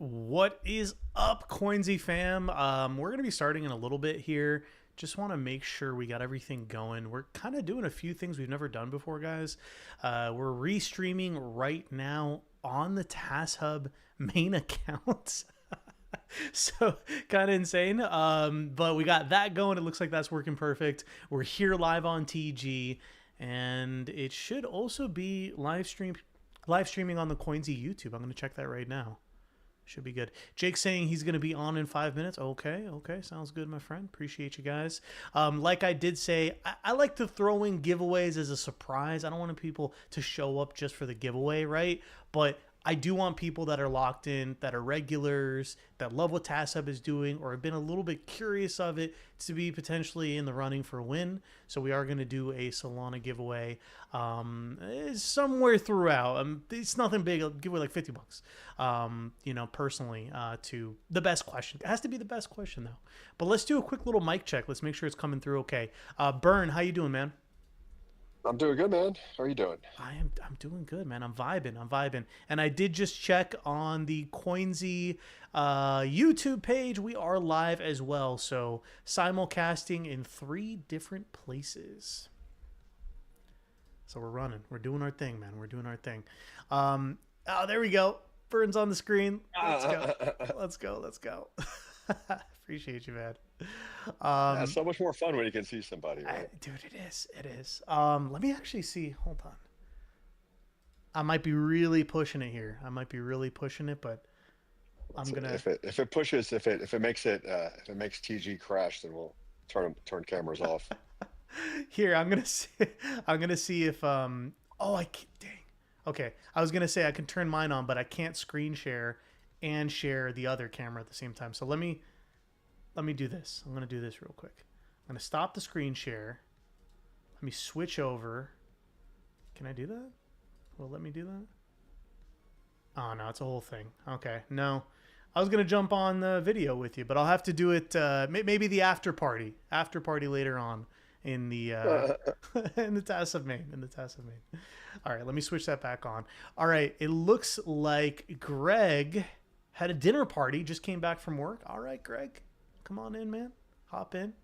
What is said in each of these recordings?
What is up, Coynzy fam? We're gonna be starting in a little bit here. Just want to make sure we got everything going. We're kind of doing a few things we've never done before, guys. We're restreaming right now on the TASSHUB main account. So kind of insane. But we got that going. It looks like that's working perfect. We're here live on TG, and it should also be live streaming on the Coynzy YouTube. I'm gonna check that right now. Should be good. Jake's saying he's going to be on in 5 minutes. Okay, sounds good, my friend. Appreciate you guys. Like I did say, I like to throw in giveaways as a surprise. I don't want people to show up just for the giveaway, right? But I do want people that are locked in, that are regulars, that love what TASSHUB is doing, or have been a little bit curious of it, to be potentially in the running for a win. So we are going to do a Solana giveaway somewhere throughout. It's nothing big. I'll give away like $50. Personally, to the best question. It has to be the best question though. But let's do a quick little mic check. Let's make sure it's coming through okay. Burn, how you doing, man? I'm doing good, man. How are you doing? I'm doing good, man. I'm vibing. And I did just check on the Coynzy YouTube page. We are live as well. So simulcasting in 3 different places. So we're running. We're doing our thing, man. We're doing our thing. Oh, there we go. Burn's on the screen. Let's go. Appreciate you, man. Yeah, it's so much more fun when you can see somebody, right? Dude, it is. Let me actually see. Hold on. I might be really pushing it here. But I'm gonna. If it pushes, if it makes TG crash, then we'll turn cameras off. Here, I'm gonna see. I'm gonna see if Oh, dang. Okay, I was gonna say I can turn mine on, but I can't screen share and share the other camera at the same time. So let me do this. I'm gonna do this real quick. I'm gonna stop the screen share. Let me switch over. Can I do that? Will it let me do that? Oh no, it's a whole thing. Okay, no. I was gonna jump on the video with you, but I'll have to do it. Maybe the after party later on in the in the TASSHUB main. All right, let me switch that back on. All right, it looks like Greg had a dinner party. Just came back from work. All right, Greg, come on in, man. Hop in.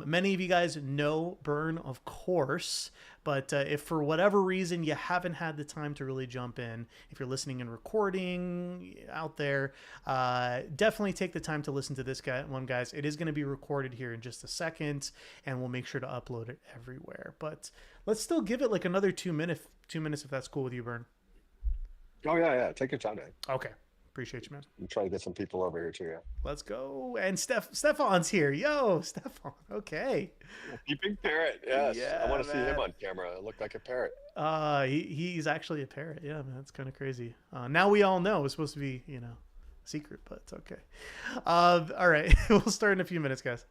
Many of you guys know Burn, of course, but if for whatever reason you haven't had the time to really jump in, if you're listening and recording out there, definitely take the time to listen to this one, guys. It is going to be recorded here in just a second, and we'll make sure to upload it everywhere. But let's still give it like another 2 minutes, if that's cool with you, Burn. Oh yeah. Take your time, man. Okay. Appreciate you, man. I'm trying to get some people over here too. Yeah. Let's go. And Stefan's here. Yo, Stefan. Okay. Peeping parrot. Yes. Yeah, I want to see him man. on camera. It looked like a parrot. He's actually a parrot. Yeah, man, that's kind of crazy. Now we all know it's supposed to be, secret, but it's okay. All right, we'll start in a few minutes, guys.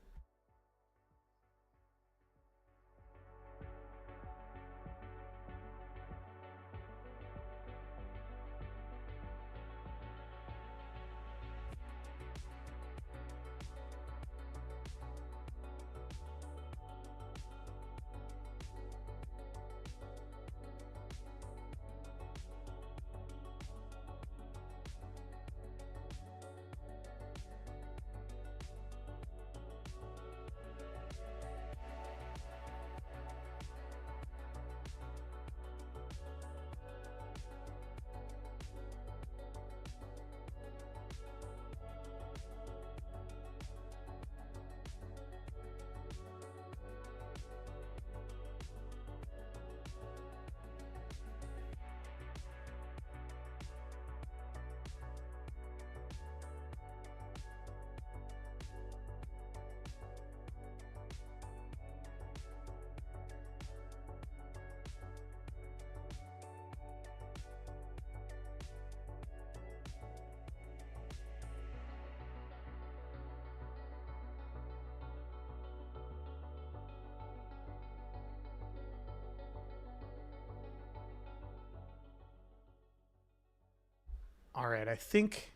All right, I think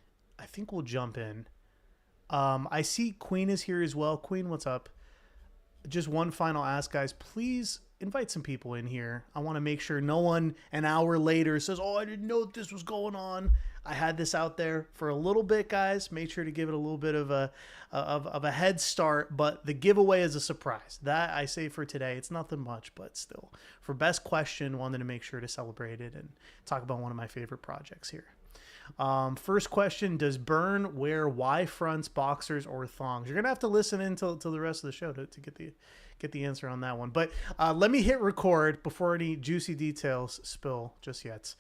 we'll jump in. I see Queen is here as well. Queen, what's up? just one final ask, guys. Please invite some people in here. I want to make sure no one an hour later says, "Oh, I didn't know this was going on." I had this out there for a little bit, guys. Made sure to give it a little bit of a head start, but the giveaway is a surprise. That I say for today. It's nothing much, but still, for best question, wanted to make sure to celebrate it and talk about one of my favorite projects here. First question: does Burn wear Y fronts, boxers, or thongs? You're gonna have to listen in till the rest of the show to get the answer on that one. But let me hit record before any juicy details spill just yet.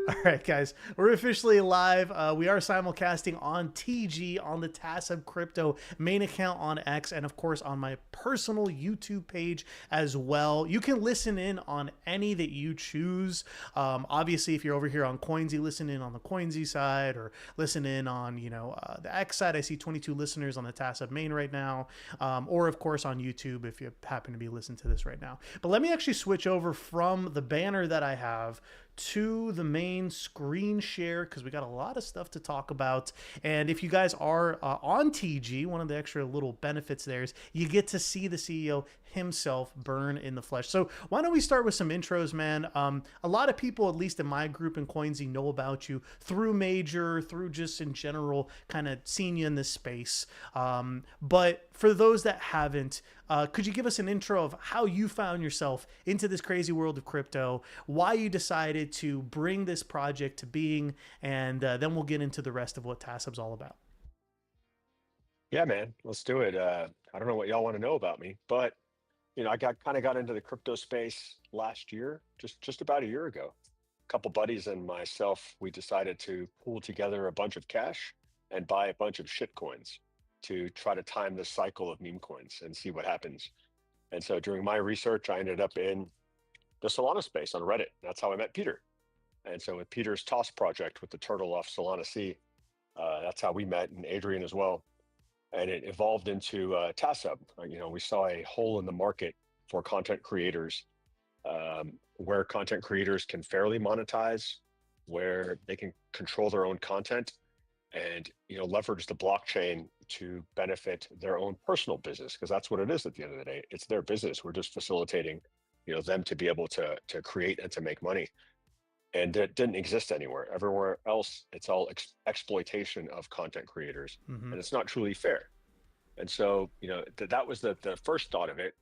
All right, guys, we're officially live. We are simulcasting on TG, on the TASSHUB Crypto main account on X, and of course on my personal YouTube page as well. You can listen in on any that you choose. Obviously, if you're over here on Coynzy, listen in on the Coynzy side, or listen in on the X side. I see 22 listeners on the TASSHUB main right now, or of course on YouTube if you happen to be listening to this right now. But let me actually switch over from the banner that I have to the main screen share, because we got a lot of stuff to talk about. And if you guys are on TG, one of the extra little benefits there is you get to see the CEO himself burn in the flesh. So why don't we start with some intros, man? A lot of people, at least in my group in Coynzy, know about you through Major, through just in general kind of seeing you in this space. But for those that haven't, could you give us an intro of how you found yourself into this crazy world of crypto, why you decided to bring this project to being, and then we'll get into the rest of what TASSHUB's all about. Yeah, man, let's do it. I don't know what y'all want to know about me, but I got into the crypto space last year, just about a year ago. A couple buddies and myself, we decided to pool together a bunch of cash and buy a bunch of shit coins to try to time the cycle of meme coins and see what happens. And so during my research, I ended up in the Solana space on Reddit. That's how I met Peter. And so with Peter's Toss project with the turtle off Solana Sea, that's how we met, and Adrian as well. And it evolved into TASSHUB. We saw a hole in the market for content creators, where content creators can fairly monetize, where they can control their own content, and leverage the blockchain to benefit their own personal business, because that's what it is at the end of the day. It's their business. We're just facilitating them to be able to create and to make money. And it didn't exist anywhere. Everywhere else, it's all exploitation of content creators, and it's not truly fair. And so, that was the first thought of it,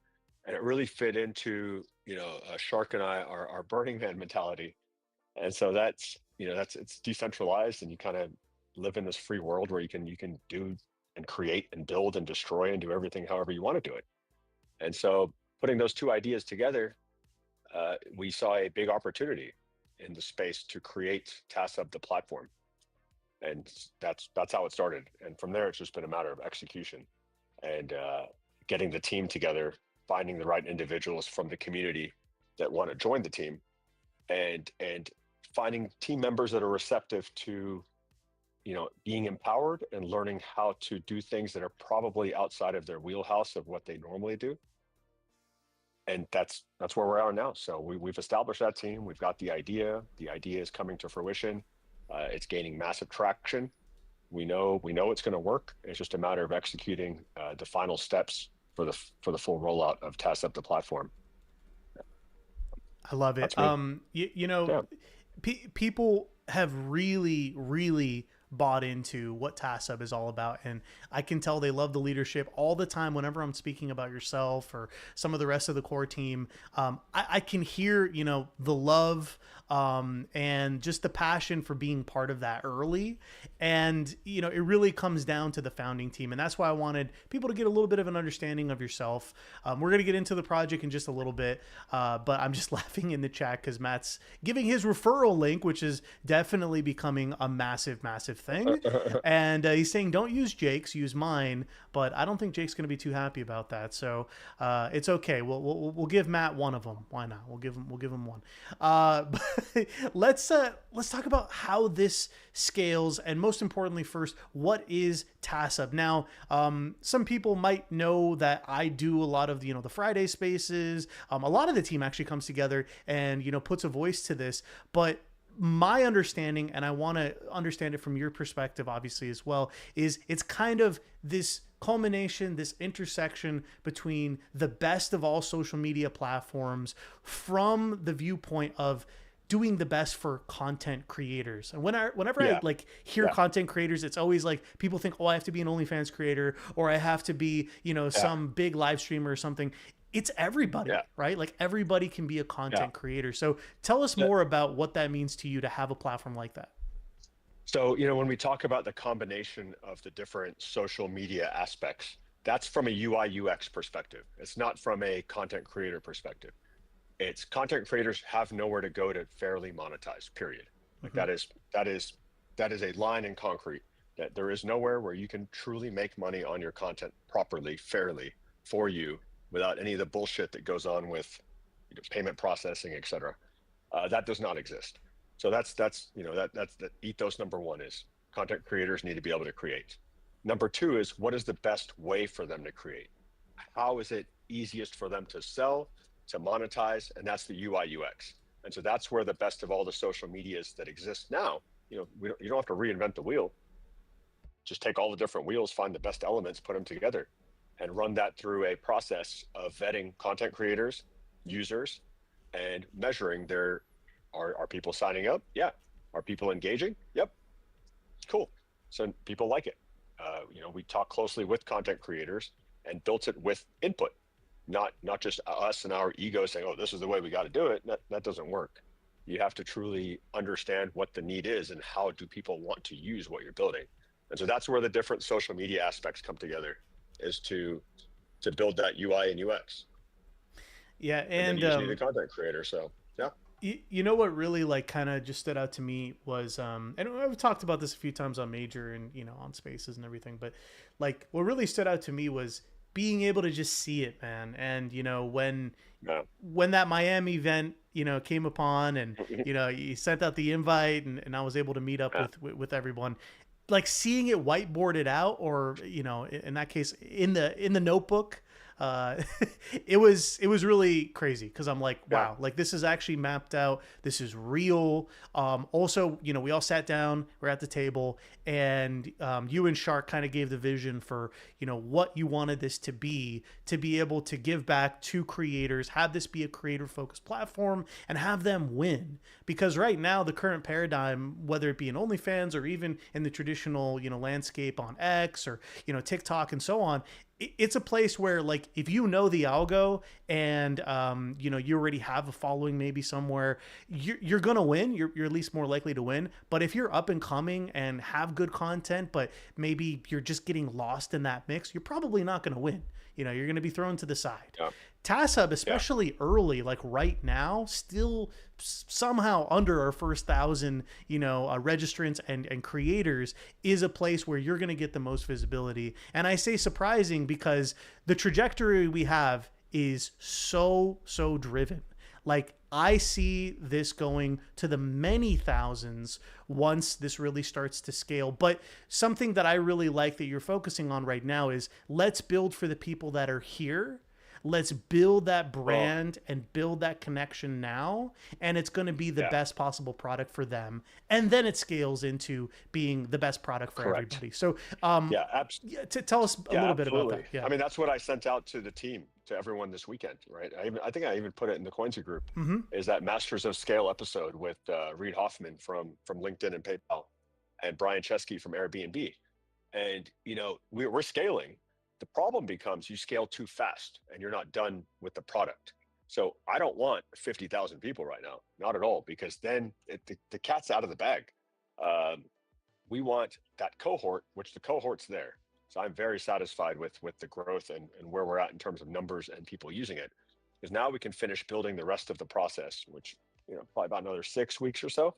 and it really fit into, Shark and I, our Burning Man mentality. And so it's decentralized, and you kind of live in this free world where you can do and create and build and destroy and do everything however you want to do it. And so putting those two ideas together, we saw a big opportunity in the space to create TASSHUB, the platform. And that's how it started. And from there, it's just been a matter of execution and getting the team together, finding the right individuals from the community that want to join the team, and finding team members that are receptive to being empowered and learning how to do things that are probably outside of their wheelhouse of what they normally do. And that's where we are now. So we've established that team. We've got the idea. The idea is coming to fruition. It's gaining massive traction. We know it's going to work. It's just a matter of executing the final steps for the full rollout of TASSHUB, the platform. I love it. Yeah. People have really, really bought into what TASSHUB is all about, and I can tell they love the leadership all the time. Whenever I'm speaking about yourself or some of the rest of the core team, I can hear the love and just the passion for being part of that early. And it really comes down to the founding team, and that's why I wanted people to get a little bit of an understanding of yourself. We're going to get into the project in just a little bit, but I'm just laughing in the chat because Matt's giving his referral link, which is definitely becoming a massive thing. And he's saying, don't use Jake's, use mine. But I don't think Jake's going to be too happy about that. So it's okay. We'll give Matt one of them. Why not? We'll give him one. But let's talk about how this scales, and most importantly, first, what is TASSHUB? Now, some people might know that I do a lot of the Friday spaces. A lot of the team actually comes together and puts a voice to this, but my understanding, and I want to understand it from your perspective, obviously, as well, is it's kind of this culmination, this intersection between the best of all social media platforms from the viewpoint of doing the best for content creators. And whenever I Yeah. like hear Yeah. content creators, it's always like people think, oh, I have to be an OnlyFans creator, or I have to be, Yeah. some big live streamer or something. It's everybody, Yeah. right? Like everybody can be a Yeah. content creator. So tell us So, more about what that means to you to have a platform like that. so, when we talk about the combination of the different social media aspects, that's from a UI UX perspective. It's not from a content creator perspective. It's content creators have nowhere to go to fairly monetize, period. Like Mm-hmm. that is a line in concrete, that there is nowhere where you can truly make money on your content properly, fairly for you, without any of the bullshit that goes on with payment processing, et cetera. That does not exist. So that's the ethos. Number one is content creators need to be able to create. Number two is, what is the best way for them to create? How is it easiest for them to sell, to monetize? And that's the UI UX. And so that's where the best of all the social medias that exist now, you don't have to reinvent the wheel. Just take all the different wheels, find the best elements, put them together, and run that through a process of vetting content creators, users, and measuring their, are people signing up? Yeah. Are people engaging? Yep. Cool. So people like it. We talk closely with content creators and built it with input, not just us and our ego saying, "Oh, this is the way we got to do it." That doesn't work. You have to truly understand what the need is and how do people want to use what you're building. And so that's where the different social media aspects come together, is to build that UI and UX. Yeah, And then and you just need a content creator. So yeah. you know what really like kind of just stood out to me was and I've talked about this a few times on Major and on Spaces and everything, but like what really stood out to me was being able to just see it, man. And Yeah. when that Miami event came upon, and you sent out the invite, and I was able to meet up Yeah. with everyone, like seeing it whiteboarded out, or in that case in the notebook. uh it was really crazy, because I'm like, Yeah. wow, like this is actually mapped out, this is real. Also, we all sat down, we're at the table, and you and Shark kind of gave the vision for what you wanted this to be able to give back to creators, have this be a creator focused platform, and have them win. Because right now the current paradigm, whether it be in OnlyFans or even in the traditional landscape on X or TikTok and so on, it's a place where, like, if the algo, and you already have a following maybe somewhere, you're gonna win. You're at least more likely to win. But if you're up and coming and have good content, but maybe you're just getting lost in that mix, you're probably not gonna win. You're gonna be thrown to the side. Yeah. TASSHUB, Yeah. especially early, like right now, still somehow under our first 1,000, registrants and creators, is a place where you're going to get the most visibility. And I say surprising because the trajectory we have is so driven. Like, I see this going to the many thousands once this really starts to scale. But something that I really like that you're focusing on right now is, let's build for the people that are here. Let's build that Well, brand and build that connection now, and it's going to be the yeah. best possible product for them, and then it scales into being the best product for Correct. everybody. So Yeah. yeah, tell us a Yeah, little bit about that. absolutely. Yeah. I mean, that's what I sent out to the team, to everyone this weekend, right? I think I even put it in the Coynzy group. Mm-hmm. Is that Masters of Scale episode with Reid Hoffman from LinkedIn and PayPal, and Brian Chesky from Airbnb. And we're scaling. The problem becomes, you scale too fast and you're not done with the product. So I don't want 50,000 people right now, not at all, because then the cat's out of the bag. Um, we want that cohort, which the cohort's there. So I'm very satisfied with the growth and where we're at in terms of numbers and people using it. Because now we can finish building the rest of the process, which probably about another 6 weeks or so,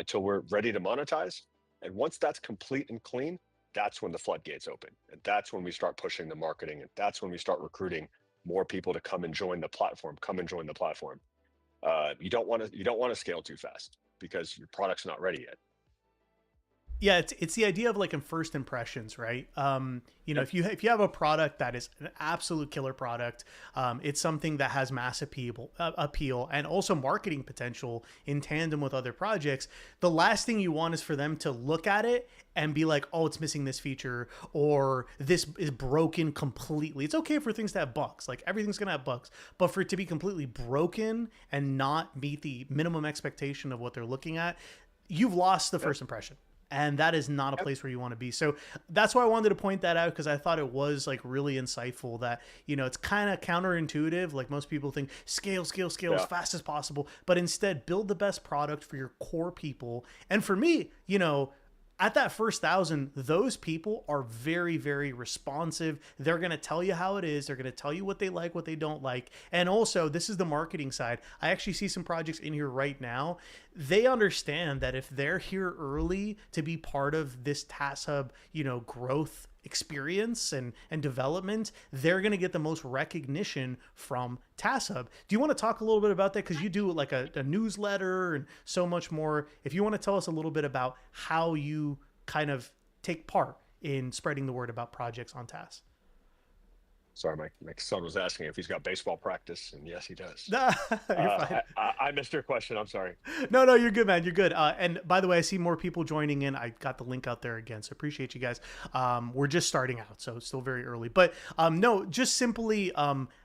till we're ready to monetize. And once that's complete and clean, that's when the floodgates open, and that's when we start pushing the marketing, and that's when we start recruiting more people to come and join the platform. Come and join the platform. You don't want to scale too fast because your product's not ready yet. Yeah, it's the idea of like in first impressions, right? Yep. If you have a product that is an absolute killer product, it's something that has mass appeal and also marketing potential in tandem with other projects. The last thing you want is for them to look at it and be like, "Oh, it's missing this feature," or "This is broken completely." It's okay for things to have bugs, like everything's gonna have bugs, but for it to be completely broken and not meet the minimum expectation of what they're looking at, you've lost the Yep. first impression, and that is not a Yep. place where you want to be. So that's why I wanted to point that out, because I thought it was like really insightful that, it's kind of counterintuitive. Like most people think scale, scale, scale as Yeah. fast as possible, but instead build the best product for your core people. And for me, at that first thousand, those people are very, very responsive. They're going to tell you how it is. They're going to tell you what they like, what they don't like. And also, this is the marketing side. I actually see some projects in here right now. They understand that if they're here early to be part of this TASSHUB, growth experience and development, they're going to get the most recognition from TASSHUB. Do you want to talk a little bit about that? Because you do like a newsletter and so much more. If you want to tell us a little bit about how you kind of take part in spreading the word about projects on TASS. Sorry, my son was asking if he's got baseball practice, and yes, he does. Nah, you're fine. I missed your question. I'm sorry. No, you're good, man. You're good. And by the way, I see more people joining in. I got the link out there again, so appreciate you guys. We're just starting out, so it's still very early. But no, just simply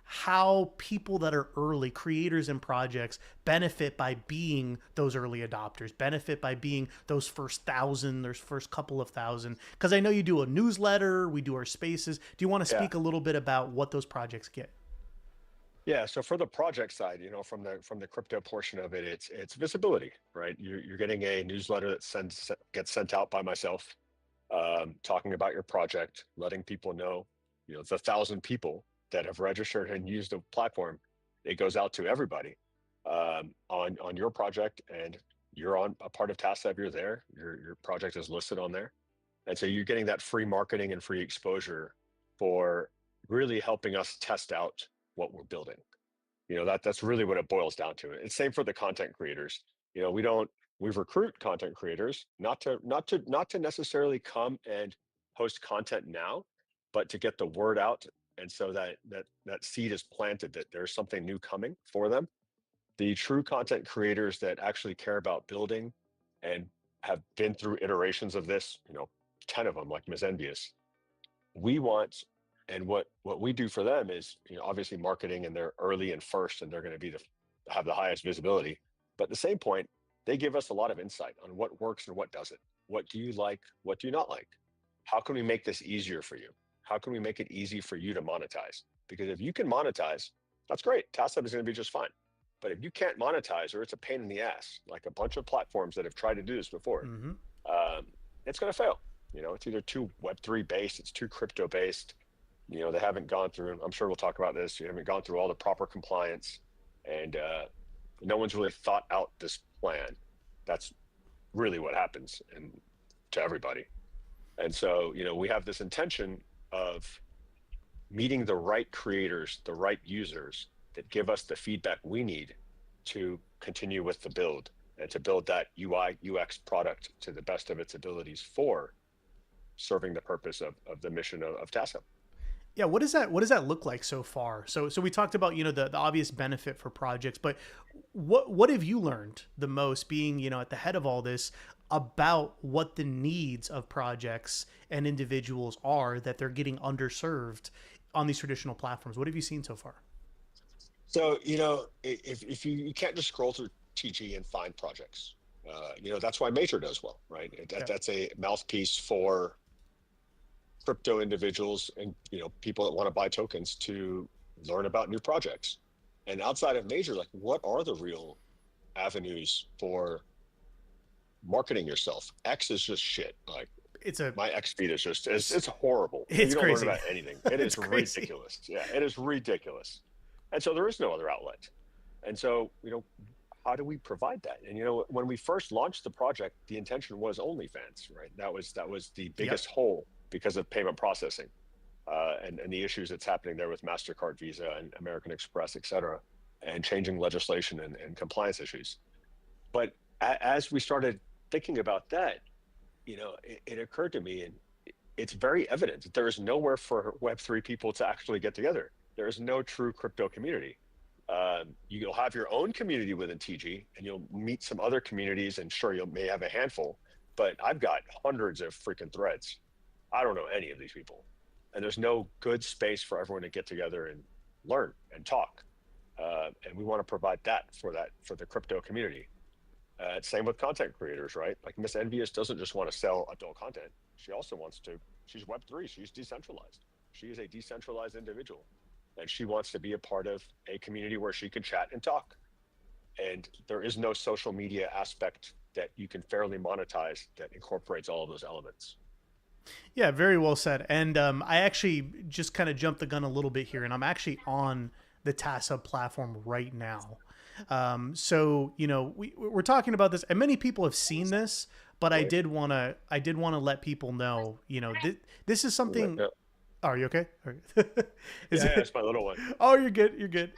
how people that are early creators and projects benefit by being those early adopters, benefit by being those first thousand, those first couple of thousand. Because I know you do a newsletter, we do our spaces. Do you want to Yeah. speak a little bit about what those projects get? Yeah. So for the project side, from the crypto portion of it, it's visibility, right? You're getting a newsletter that gets sent out by myself, talking about your project, letting people know, the 1,000 people that have registered and used the platform. It goes out to everybody, on your project, and you're on a part of TaskSub. You're there. Your project is listed on there, and so you're getting that free marketing and free exposure for really helping us test out what we're building. That's really what it boils down to. It's same for the content creators. We don't we recruit content creators not to necessarily come and host content now, but to get the word out, and so that seed is planted that there's something new coming for them. The true content creators that actually care about building and have been through iterations of this, 10 of them, like Ms. Envious, we want, and what we do for them is, obviously marketing, and they're early and first, and they're going to have the highest visibility. But at the same point, they give us a lot of insight on what works and what doesn't. What do you like? What do you not like? How can we make this easier for you? How can we make it easy for you to monetize? Because if you can monetize, that's great. TaskSub is going to be just fine. But if you can't monetize, or it's a pain in the ass, like a bunch of platforms that have tried to do this before, Mm-hmm. um, it's going to fail. It's either too Web3 based, it's too crypto based. They haven't gone through, I'm sure we'll talk about this, you haven't gone through all the proper compliance, and no one's really thought out this plan. That's really what happens, and to everybody. And so, we have this intention of meeting the right creators, the right users that give us the feedback we need to continue with the build, and to build that UI UX product to the best of its abilities for serving the purpose of the mission of TASSHUB. Yeah, what does that look like so far? So we talked about, the obvious benefit for projects, but what have you learned the most being, at the head of all this, about what the needs of projects and individuals are that they're getting underserved on these traditional platforms? What have you seen so far? So, if you can't just scroll through TG and find projects, that's why Major does well, right? Yeah. That's a mouthpiece for crypto individuals, and people that want to buy tokens to learn about new projects. And outside of Major, like, what are the real avenues for marketing yourself? X is just shit. Like, It's a my X feed is just it's horrible. it's You don't learn crazy. about anything. It It's is crazy. ridiculous. Yeah, it is ridiculous. And so there is no other outlet. And so, how do we provide that? And when we first launched the project, the intention was OnlyFans, right? That was the Yep. biggest hole because of payment processing, and the issues that's happening there with MasterCard, Visa, and American Express, et cetera, and changing legislation and compliance issues. But as we started thinking about that, it occurred to me, and it's very evident that there is nowhere for Web3 people to actually get together. There is no true crypto community. You'll have your own community within TG, and you'll meet some other communities, and sure, you may have a handful, but I've got hundreds of freaking threads. I don't know any of these people, and there's no good space for everyone to get together and learn and talk. And we want to provide that for the crypto community. Same with content creators, right? Like Miss Envious doesn't just want to sell adult content. She also wants to, she's Web3, she's decentralized. She is a decentralized individual. And she wants to be a part of a community where she can chat and talk. And there is no social media aspect that you can fairly monetize that incorporates all of those elements. Yeah, very well said. And I actually just kind of jumped the gun a little bit here, and I'm actually on the TASSHUB platform right now. So we're talking about this, and many people have seen this, but Right? I did want to let people know, this is something. Yeah, Oh, are you okay? Is yeah, it? it's my little one. Oh, you're good. You're good.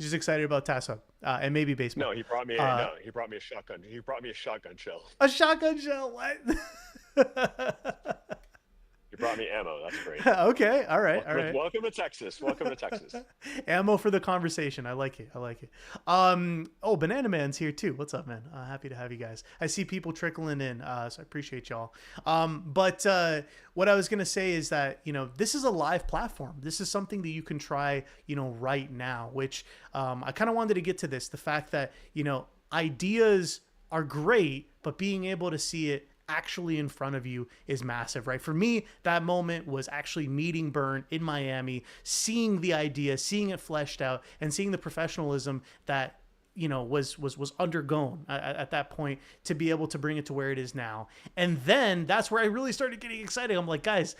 Just excited about TASSHUB and maybe baseball. No, he brought me a Uh, no, he brought me a shotgun. He brought me a shotgun shell. a shotgun shell. What? He brought me ammo. That's great. Okay. All right. All right. Welcome to Texas. Welcome to Texas. Ammo for the conversation. I like it. I like it. Oh, Banana Man's here too. What's up, man? Happy to have you guys. I see people trickling in, so I appreciate y'all. But what I was gonna say is that this is a live platform. This is something that you can try, right now. Which I kind of wanted to get to this. The fact that ideas are great, but being able to see it actually in front of you is massive, right? For me, that moment was actually meeting Burn in Miami, seeing the idea, seeing it fleshed out, and seeing the professionalism that was undergone at that point to be able to bring it to where it is now. And then that's where I really started getting excited. I'm like, guys,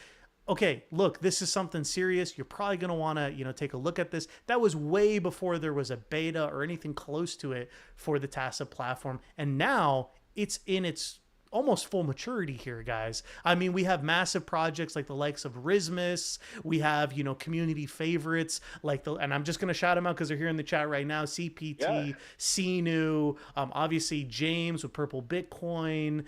okay, look, this is something serious. You're probably going to want to, take a look at this. That was way before there was a beta or anything close to it for the TASSHUB platform. And now it's in its almost full maturity here, guys. I mean, we have massive projects like the likes of Rismus. We have, community favorites like and I'm just going to shout them out because they're here in the chat right now. Yeah. CPT, Sinu, obviously James with Purple Bitcoin.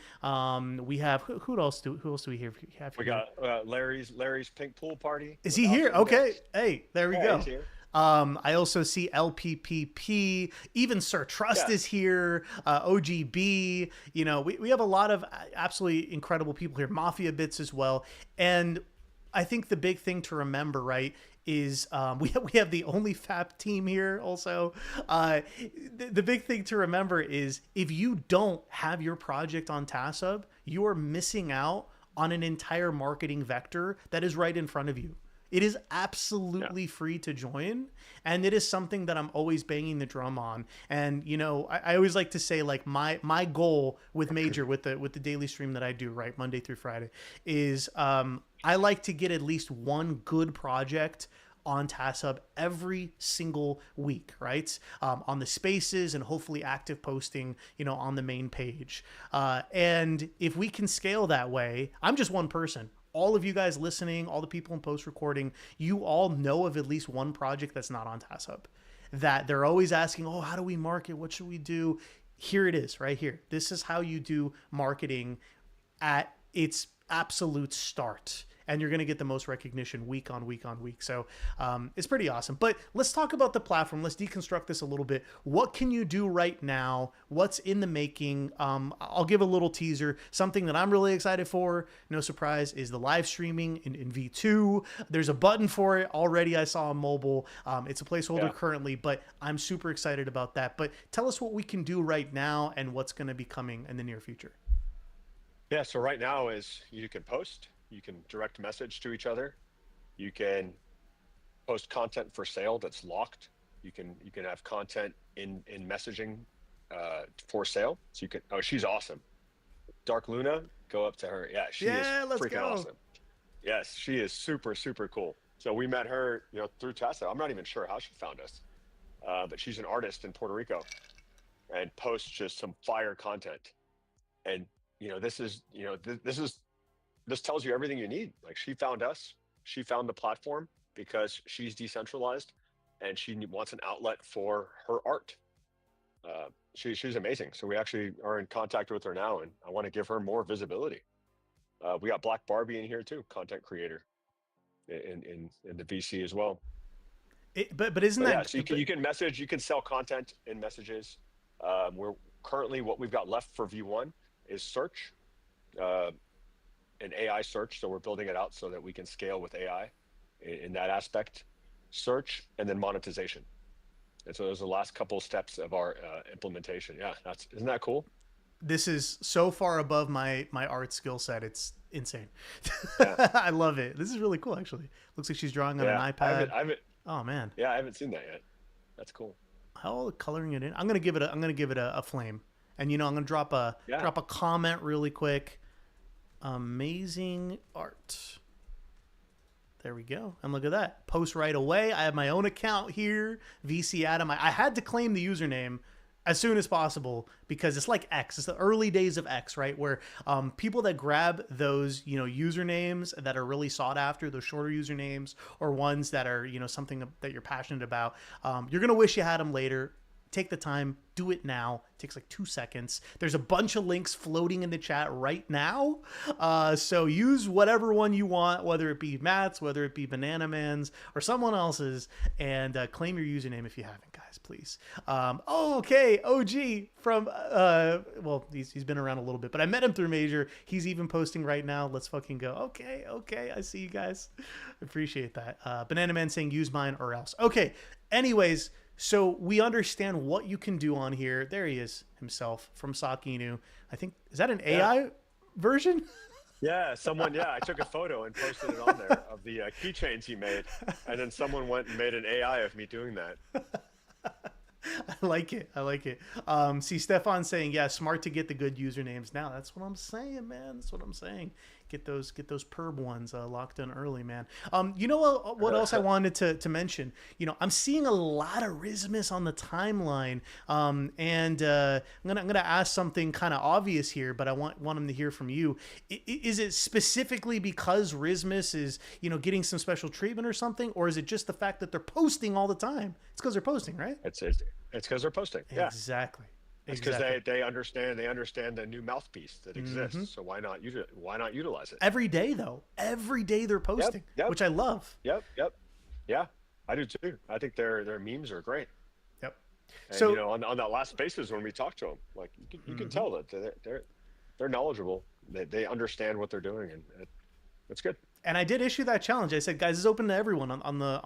We have, who else do we have here? We got Larry's pink pool party. Is With he here? Alpha Okay. Index. Hey, there we Yeah, go. he's here. I also see LPPP, even Sir Trust Yeah. is here, OGB. We have a lot of absolutely incredible people here, Mafia Bits as well. And I think the big thing to remember, right, is we have the only FAP team here also. The big thing to remember is if you don't have your project on TASSHUB, you are missing out on an entire marketing vector that is right in front of you. It is absolutely free to join, and it is something that I'm always banging the drum on. And I always like to say, like, my goal with Major with the daily stream that I do, right, Monday through Friday, is I like to get at least one good project on TASSHUB every single week, right? On the spaces and hopefully active posting, on the main page. And if we can scale that way, I'm just one person. All of you guys listening, all the people in post recording, you all know of at least one project that's not on TASSHUB. That they're always asking, oh, how do we market? What should we do? Here it is, right here. This is how you do marketing at its absolute start. And you're going to get the most recognition week on week on week. So it's pretty awesome. But let's talk about the platform. Let's deconstruct this a little bit. What can you do right now? What's in the making? I'll give a little teaser. Something that I'm really excited for, no surprise, is the live streaming in V2. There's a button for it already. I saw on mobile. It's a placeholder currently, but I'm super excited about that. But tell us what we can do right now and what's going to be coming in the near future. Yeah. So right now is you can post, you can direct message to each other, you can post content for sale that's locked. You can have content in messaging for sale. So you can. Oh, she's awesome. Dark Luna, go up to her. Yeah, she is Let's freaking go. awesome. Yes, she is super, super cool. So we met her, through Tessa. I'm not even sure how she found us, but she's an artist in Puerto Rico and posts just some fire content. And this is, this tells you everything you need. Like she found us, she found the platform because she's decentralized, and she wants an outlet for her art. She's amazing. So we actually are in contact with her now, and I want to give her more visibility. We got Black Barbie in here too, content creator in the VC as well. But isn't But yeah, that so you can message, you can sell content in messages. We're currently what we've got left for V1 is search, uh, and AI search. So we're building it out so that we can scale with AI in that aspect, search, and then monetization. And so those are the last couple of steps of our implementation. Yeah, that's isn't that cool? this is so far above my art skill set. It's insane. Yeah, I love it. This is really cool. Actually, looks like she's drawing on an yeah. iPad. I haven't. Oh man, Yeah, I haven't seen that yet. That's cool. how coloring it in? I'm gonna give it a flame. And I'm gonna Yeah, drop a comment really quick. Amazing art. There we go. And look at that. Post right away. I have my own account here. VC Adam. I had to claim the username as soon as possible because it's like X. It's the early days of X, right? Where people that grab those, usernames that are really sought after, those shorter usernames or ones that are, something that you're passionate about, you're going to wish you had them later. Take the time, do it now. It takes like 2 seconds. There's a bunch of links floating in the chat right now. So use whatever one you want, whether it be Matt's, whether it be Banana Man's, or someone else's, and claim your username if you haven't, guys, please. Okay, OG from, well, he's been around a little bit, but I met him through Major. He's even posting right now. Let's fucking go. Okay, I see you guys. Appreciate that. Banana Man saying use mine or else. Okay, anyways, so we understand what you can do on here. There he is himself from Sakinu. I think, is that an yeah, AI version? yeah. Someone, yeah, I took a photo and posted it on there of the keychains he made, and then someone went and made an AI of me doing that. I like it. I like it. See, Stefan saying, yeah, smart to get the good usernames now. That's what I'm saying, man. That's what I'm saying. Get those perb ones locked in early, man. You know what else I wanted to mention? I'm seeing a lot of Rismus on the timeline, and I'm gonna ask something kind of obvious here, but I want him to hear from you. Is it specifically because Rismus is getting some special treatment or something, or is it just the fact that they're posting all the time? It's because they're posting, right? It's because they're posting. Yeah, Exactly. it's because Exactly. they understand the new mouthpiece that Hmm. exists. So why not utilize it? Every day though, every day they're Yep, posting, yep, which I love. yep. Yeah, I do too. I think their memes are great. Yep. And So, on that last Spaces when we talked to them, like you can mhm. tell that they're knowledgeable. They understand what they're doing, and it's good. And I did issue that challenge. I said, guys, it's open to everyone on the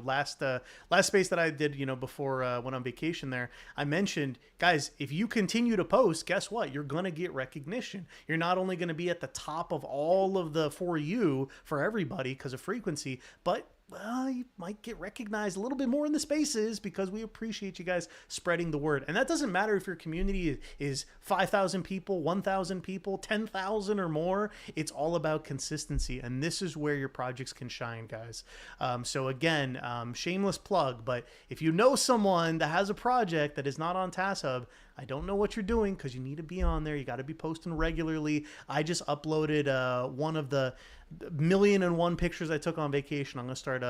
last space that I did before went on vacation there. I mentioned, guys, if you continue to post, guess what? You're gonna get recognition. You're not only gonna be at the top of all of the for you for everybody because of frequency, but well, you might get recognized a little bit more in the spaces because we appreciate you guys spreading the word. And that doesn't matter if your community is 5,000 people, 1,000 people, 10,000 or more. It's all about consistency. And this is where your projects can shine, guys. So again, shameless plug, but if you know someone that has a project that is not on TASSHUB, I don't know what you're doing because you need to be on there. You got to be posting regularly. I just uploaded one of the million and one pictures I took on vacation. I'm going to start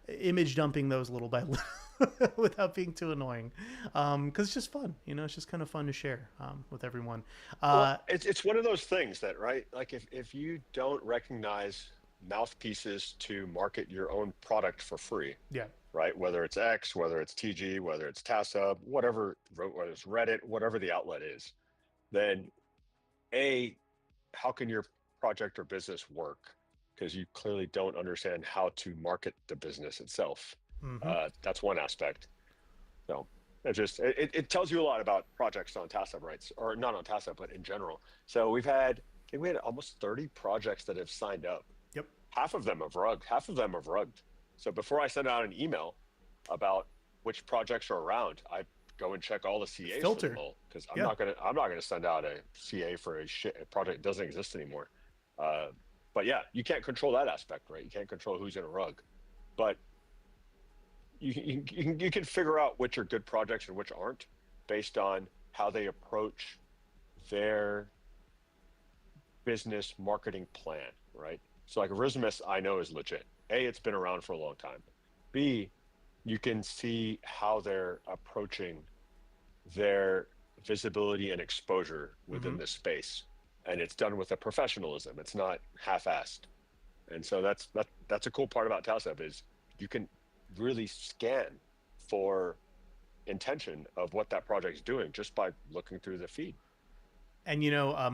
image dumping those little by little without being too annoying because it's just fun. It's just kind of fun to share with everyone. Well, Uh, it's one of those things that, right? Like if you don't recognize mouthpieces to market your own product for free, yeah. right? Whether it's X, whether it's TG, whether it's TASSUB, whether it's Reddit, whatever the outlet is, then A, how can your project or business work? Because you clearly don't understand how to market the business itself. Hmm. That's one aspect. So it tells you a lot about projects on TASSUB, right? Or not on TASSUB, but in general. So I think we had almost 30 projects that have signed up. Yep. Half of them have rugged. Half of them have rugged. So before I send out an email about which projects are around, I go and check all the CAs for them Filter. all because Yeah. I'm not gonna send out a CA for a project that doesn't exist anymore. Uh, but yeah, you can't control that aspect, right? You can't control who's in a rug, but you can figure out which are good projects and which aren't based on how they approach their business marketing plan, right? So like Rismus, I know is legit. A, it's been around for a long time. B, you can see how they're approaching their visibility and exposure Mm-hmm. within this space. And it's done with a professionalism. It's not half-assed. And so that's a cool part about TASSHUB is you can really scan for intention of what that project's doing just by looking through the feed. And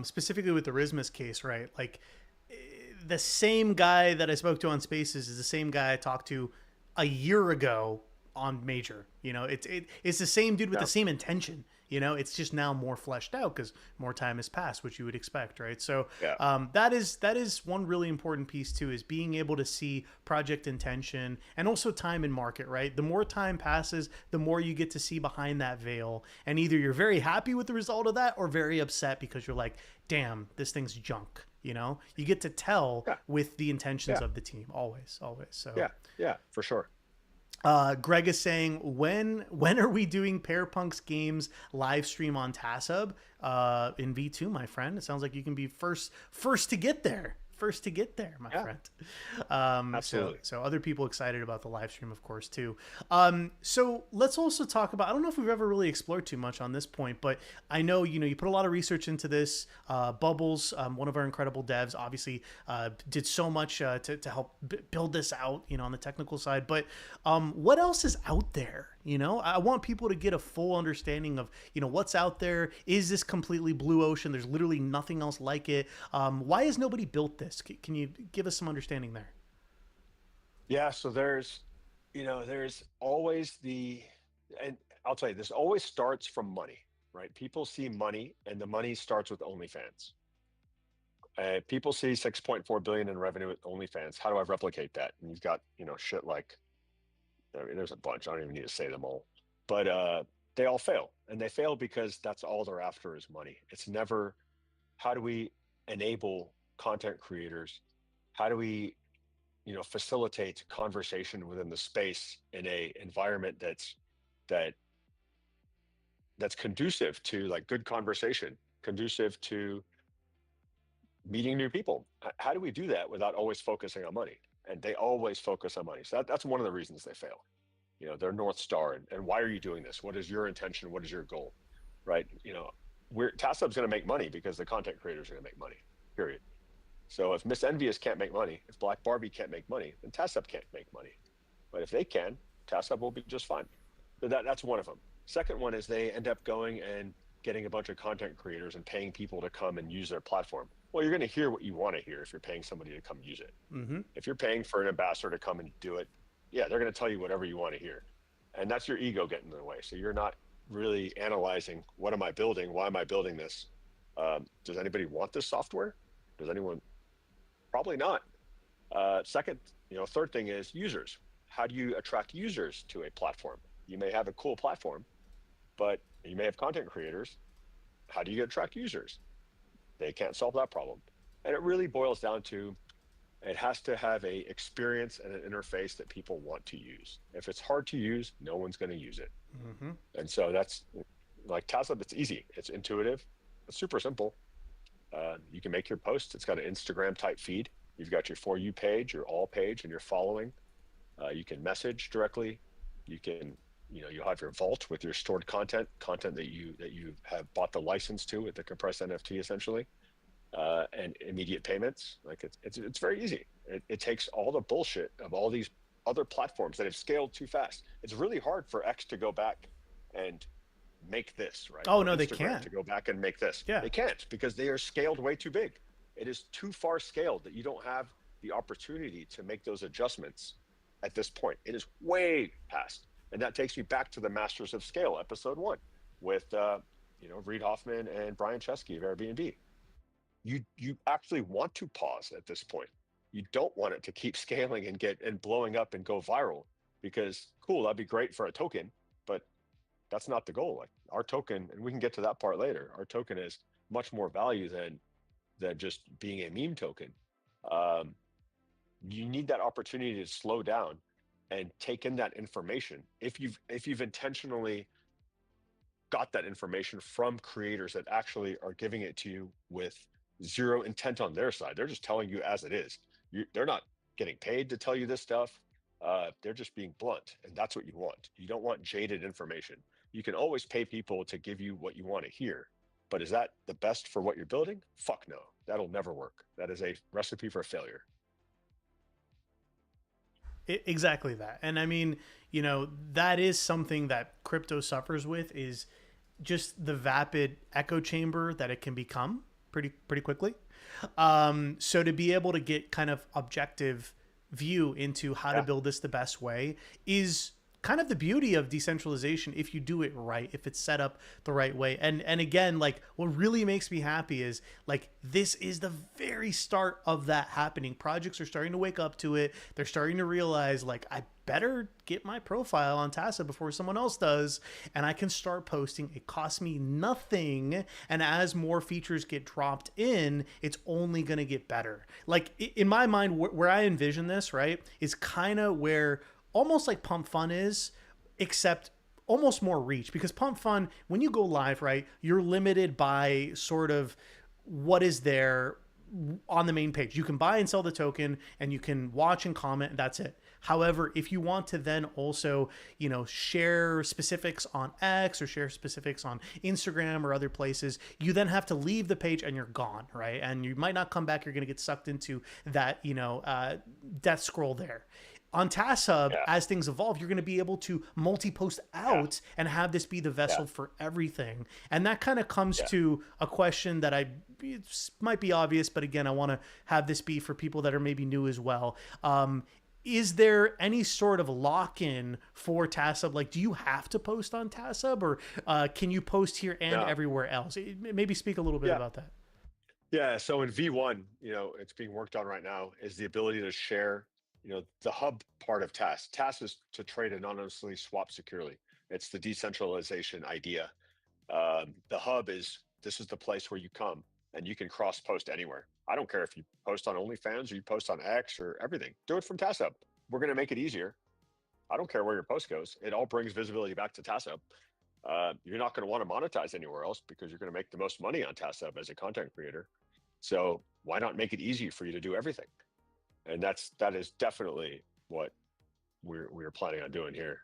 specifically with the Rismas case, right? Like the same guy that I spoke to on Spaces is the same guy I talked to a year ago on Major. It's the same dude with the Yeah, same intention. It's just now more fleshed out because more time has passed, which you would expect, right? So yeah, that is one really important piece too, is being able to see project intention and also time in market, right? The more time passes, the more you get to see behind that veil, and either you're very happy with the result of that or very upset because you're like, damn, this thing's junk. You get to tell yeah, with the intentions yeah, of the team, always, always. So yeah, yeah, for sure. Greg is saying, when are we doing Pair Punk's games live stream on TASSHUB in V2, my friend? It sounds like you can be first to get there. First to get there, my Yeah, friend. So absolutely. so other people excited about the live stream, of course, too. So let's also talk about. I don't know if we've ever really explored too much on this point, but I know you put a lot of research into this. Bubbles, one of our incredible devs, obviously did so much to help build this out, on the technical side. But what else is out there? I want people to get a full understanding of what's out there. Is this completely blue ocean? There's literally nothing else like it. Why has nobody built this? Can you give us some understanding there? Yeah, so there's always and I'll tell you, this always starts from money, right? People see money, and the money starts with OnlyFans. People see 6.4 billion in revenue with OnlyFans. How do I replicate that? And you've got, shit like, I mean, there's a bunch. I don't even need to say them all, but they all fail, and they fail because that's all they're after is money. It's never how do we enable content creators? How do we facilitate conversation within the space in a environment that that's conducive to like good conversation, conducive to meeting new people. How do we do that without always focusing on money? And they always focus on money. So that's one of the reasons they fail. Their North Star, and why are you doing this? What is your intention? What is your goal? Right? We're TASSUB's going to make money because the content creators are going to make money. Period. So if Miss Envious can't make money, if Black Barbie can't make money, then TASSUB can't make money. But if they can, TASSUB will be just fine. So that's one of them. Second one is they end up going and getting a bunch of content creators and paying people to come and use their platform. Well, you're going to hear what you want to hear if you're paying somebody to come use it. Mm-hmm. If you're paying for an ambassador to come and do it, yeah, they're going to tell you whatever you want to hear. And that's your ego getting in the way. So you're not really analyzing, what am I building? Why am I building this? Does anybody want this software? Does anyone? Probably not. Second, third thing is users. How do you attract users to a platform? You may have a cool platform, but you may have content creators. How do you attract users? They can't solve that problem. And it really boils down to it has to have a experience and an interface that people want to use. If it's hard to use, no one's going to use it. Mm-hmm. And so that's like TASSHUB. It's easy. It's intuitive. It's super simple. You can make your posts. It's got an Instagram type feed. You've got your For You page, your all page, and your following. You can message directly. You can, you have your vault with your stored content that you have bought the license to with the compressed NFT essentially, and immediate payments. Like it's very easy. It takes all the bullshit of all these other platforms that have scaled too fast. It's really hard for X to go back and make this, right? Oh Or no, they Instagram can't. to go back and make this. Yeah. They can't because they are scaled way too big. It is too far scaled that you don't have the opportunity to make those adjustments at this point. It is way past. And that takes me back to the Masters of Scale, episode 1, with Reid Hoffman and Brian Chesky of Airbnb. You actually want to pause at this point. You don't want it to keep scaling and get and blowing up and go viral because cool, that'd be great for a token, but that's not the goal. Like our token, and we can get to that part later. Our token is much more value than just being a meme token. Um, you need that opportunity to slow down and take in that information. If you've intentionally got that information from creators that actually are giving it to you with zero intent on their side, they're just telling you as it is. They're not getting paid to tell you this stuff. They're just being blunt, and that's what you want. You don't want jaded information. You can always pay people to give you what you want to hear. But is that the best for what you're building? Fuck no. That'll never work. That is a recipe for failure. Exactly that. And I mean, that is something that crypto suffers with, is just the vapid echo chamber that it can become pretty quickly. So to be able to get kind of objective view into how to Yeah. build this the best way is kind of the beauty of decentralization if you do it right, if it's set up the right way. And again, like, what really makes me happy is, like, this is the very start of that happening. Projects are starting to wake up to it. They're starting to realize, like, I better get my profile on TASSHUB before someone else does, and I can start posting. It costs me nothing, and as more features get dropped in, it's only going to get better. Like, in my mind, where I envision this, right, is kind of where almost like Pump Fun is, except almost more reach. Because Pump Fun, when you go live, right, you're limited by sort of what is there on the main page. You can buy and sell the token, and you can watch and comment, and that's it. However, if you want to then also, share specifics on X or share specifics on Instagram or other places, you then have to leave the page and you're gone, right? And you might not come back. You're going to get sucked into that, death scroll there. On TASSHUB, Yeah. as things evolve, you're going to be able to multi-post Yeah. out and have this be the Yeah. vessel for everything. And that kind of comes Yeah. to a question that might be obvious, but again, I want to have this be for people that are maybe new as well. Is there any sort of lock-in for TASSHUB? Like, do you have to post on TASSHUB, or can you post here and No. everywhere else? Maybe speak a little bit Yeah. about that. Yeah. So in V1, it's being worked on right now, is the ability to share, the hub part of TASS. TASS is to trade anonymously, swap securely. It's the decentralization idea. The hub is, this is the place where you come and you can cross post anywhere. I don't care if you post on OnlyFans or you post on X or everything. Do it from TASSHUB. We're going to make it easier. I don't care where your post goes. It all brings visibility back to TASSHUB. You're not going to want to monetize anywhere else because you're going to make the most money on TASSHUB as a content creator. So why not make it easy for you to do everything? And that is definitely what we're planning on doing here.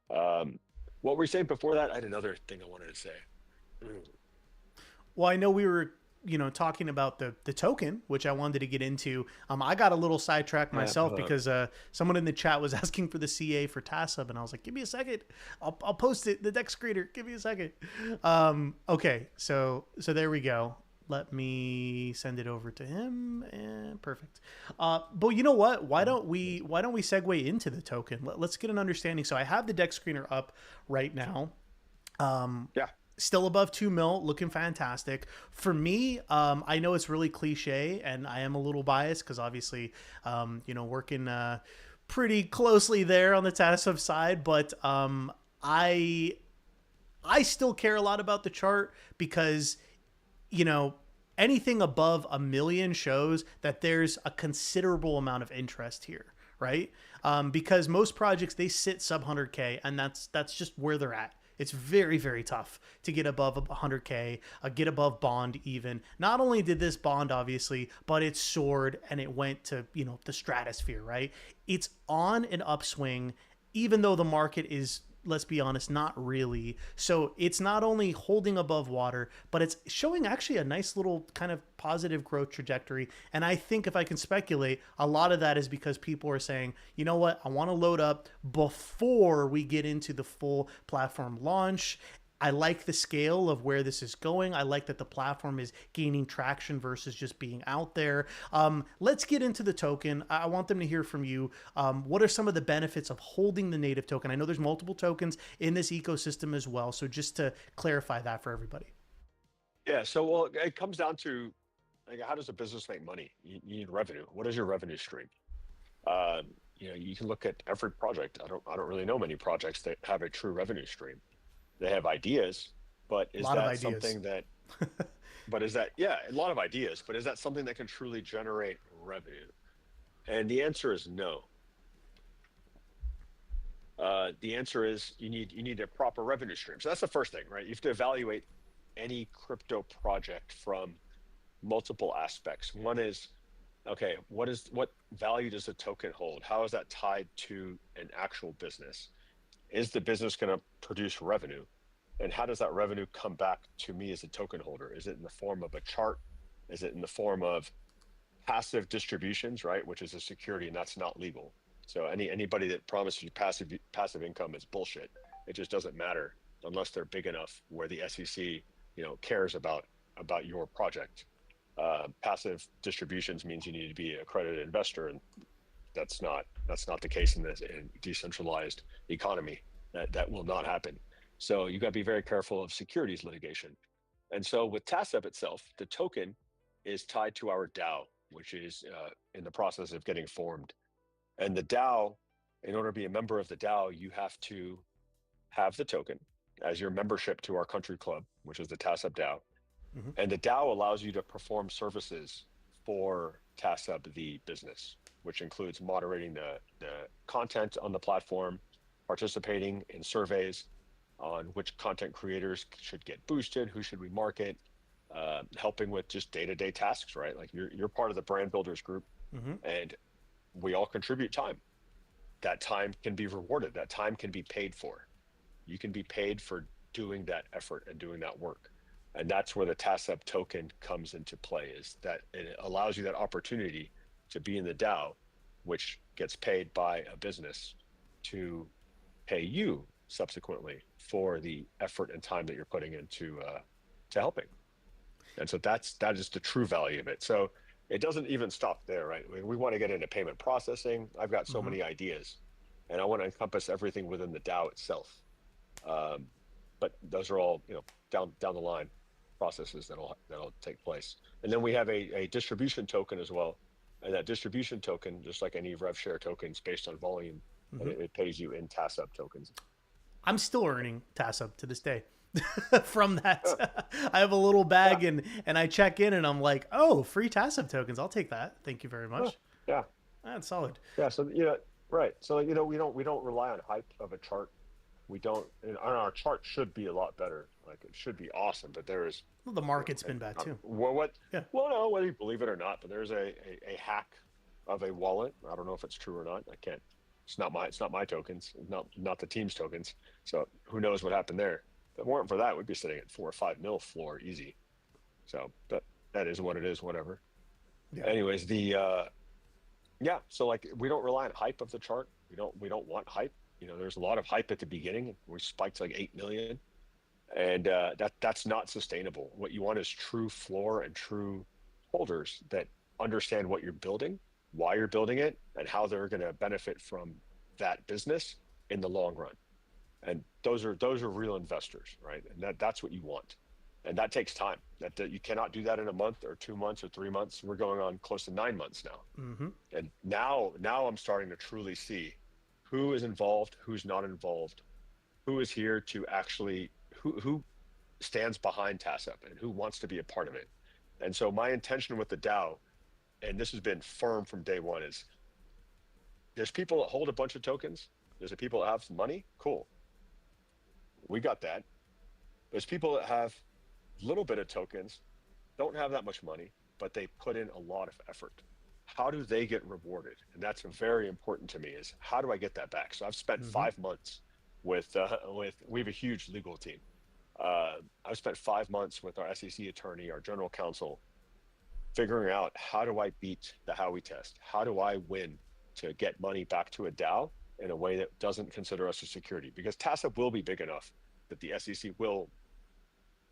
What were you saying before that? I had another thing I wanted to say. Mm. Well, I know we were, talking about the token, which I wanted to get into. I got a little sidetracked Yeah, myself because someone in the chat was asking for the CA for TASSHUB, and I was like, "Give me a second, I'll post it." The Dex creator, give me a second. Okay, so there we go. Let me send it over to him, and perfect. But you know what? Why don't we segue into the token? Let's get an understanding. So I have the Dex screener up right now. Yeah. Still above 2 mil, looking fantastic for me. I know it's really cliche, and I am a little biased because obviously, working pretty closely there on the TASSHUB side, but I still care a lot about the chart because, anything above a million shows that there's a considerable amount of interest here, right? Because most projects, they sit sub 100K, and that's just where they're at. It's very, very tough to get above 100K, get above bond even. Not only did this bond, obviously, but it soared and it went to, the stratosphere, right? It's on an upswing, even though the market is, let's be honest, not really. So it's not only holding above water, but it's showing actually a nice little kind of positive growth trajectory. And I think, if I can speculate, a lot of that is because people are saying, you know what, I want to load up before we get into the full platform launch. I like the scale of where this is going. I like that the platform is gaining traction versus just being out there. Let's get into the token. I want them to hear from you. What are some of the benefits of holding the native token? I know there's multiple tokens in this ecosystem as well. So just to clarify that for everybody. Yeah. So, well, it comes down to, like, how does a business make money? You need revenue. What is your revenue stream? You can look at every project. I don't really know many projects that have a true revenue stream. They have ideas, but A is lot of that ideas. something that, but is that, yeah, a lot of ideas, but is that something that can truly generate revenue? And the answer is no. The answer is you need a proper revenue stream. So that's the first thing, right? You have to evaluate any crypto project from multiple aspects. One is, okay, what value does the token hold? How is that tied to an actual business? Is the business going to produce revenue? And how does that revenue come back to me as a token holder? Is it in the form of a chart? Is it in the form of passive distributions, right? Which is a security, and that's not legal. So anybody that promises you passive income is bullshit. It just doesn't matter unless they're big enough where the SEC, cares about your project. Passive distributions means you need to be an accredited investor, and that's not the case in this decentralized economy. That will not happen. So you got to be very careful of securities litigation. And so with TASSHUB itself, the token is tied to our DAO, which is in the process of getting formed. And the DAO, in order to be a member of the DAO, you have to have the token as your membership to our country club, which is the TASSHUB DAO. Mm-hmm. And the DAO allows you to perform services for TASSHUB, the business, which includes moderating the content on the platform, participating in surveys on which content creators should get boosted, who should we market, helping with just day-to-day tasks, right? Like you're part of the brand builders group, Mm-hmm. and we all contribute time. That time can be rewarded. That time can be paid for. You can be paid for doing that effort and doing that work. And that's where the TASSHUB token comes into play, is that it allows you that opportunity to be in the DAO, which gets paid by a business to pay you subsequently for the effort and time that you're putting into to helping. And so that is the true value of it. So it doesn't even stop there, right? We want to get into payment processing. I've got so Mm-hmm. many ideas, and I want to encompass everything within the DAO itself. But those are all down the line processes that'll take place. And then we have a distribution token as well. And that distribution token, just like any rev share tokens based on volume, Mm-hmm. it pays you in TASSHUB tokens. I'm still earning TASSHUB to this day from that. I have a little bag and I check in and I'm like, oh, free TASSHUB tokens. I'll take that. Thank you very much. Yeah. That's solid. Yeah. So, right. So, we don't rely on hype of a chart. We don't, and our chart should be a lot better. Like, it should be awesome, but there is, Well, the market's been bad too. Yeah. Well, no, whether you believe it or not, but there's a hack of a wallet. I don't know if it's true or not. I can't, it's not my tokens, not the team's tokens. So who knows what happened there? If it weren't for that, we'd be sitting at 4 or 5 mil floor easy. So that is what it is, whatever. Yeah. Anyways, so like, we don't rely on hype of the chart. We don't want hype. There's a lot of hype at the beginning. We spiked like 8 million, and that's not sustainable. What you want is true floor and true holders that understand what you're building, why you're building it, and how they're going to benefit from that business in the long run. And those are real investors, right? And that's what you want. And that takes time. That you cannot do that in a month or 2 months or 3 months. We're going on close to 9 months now. Mm-hmm. And now I'm starting to truly see who is involved, who's not involved, who is here to actually, who stands behind TASSHUB and who wants to be a part of it. And so my intention with the DAO, and this has been firm from day one, is there's people that hold a bunch of tokens. There's the people that have some money. Cool. We got that. There's people that have a little bit of tokens, don't have that much money, but they put in a lot of effort. How do they get rewarded? And that's very important to me, is how do I get that back? So I've spent 5 months with we have a huge legal team. I've spent 5 months with our SEC attorney, our general counsel, figuring out, how do I beat the Howey test? How do I win to get money back to a DAO in a way that doesn't consider us a security? Because TASSHUB will be big enough that the SEC will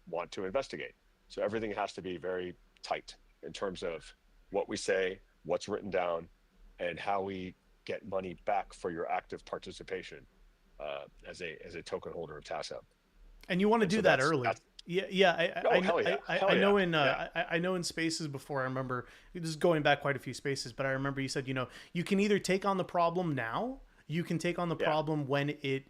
want to investigate. So everything has to be very tight in terms of what we say, what's written down, and how we get money back for your active participation as a token holder of TASSHUB. And you want to do that early. I know I know in spaces before, I remember, this is going back quite a few spaces, but I remember you said, you can either take on the problem now, you can take on the problem when it,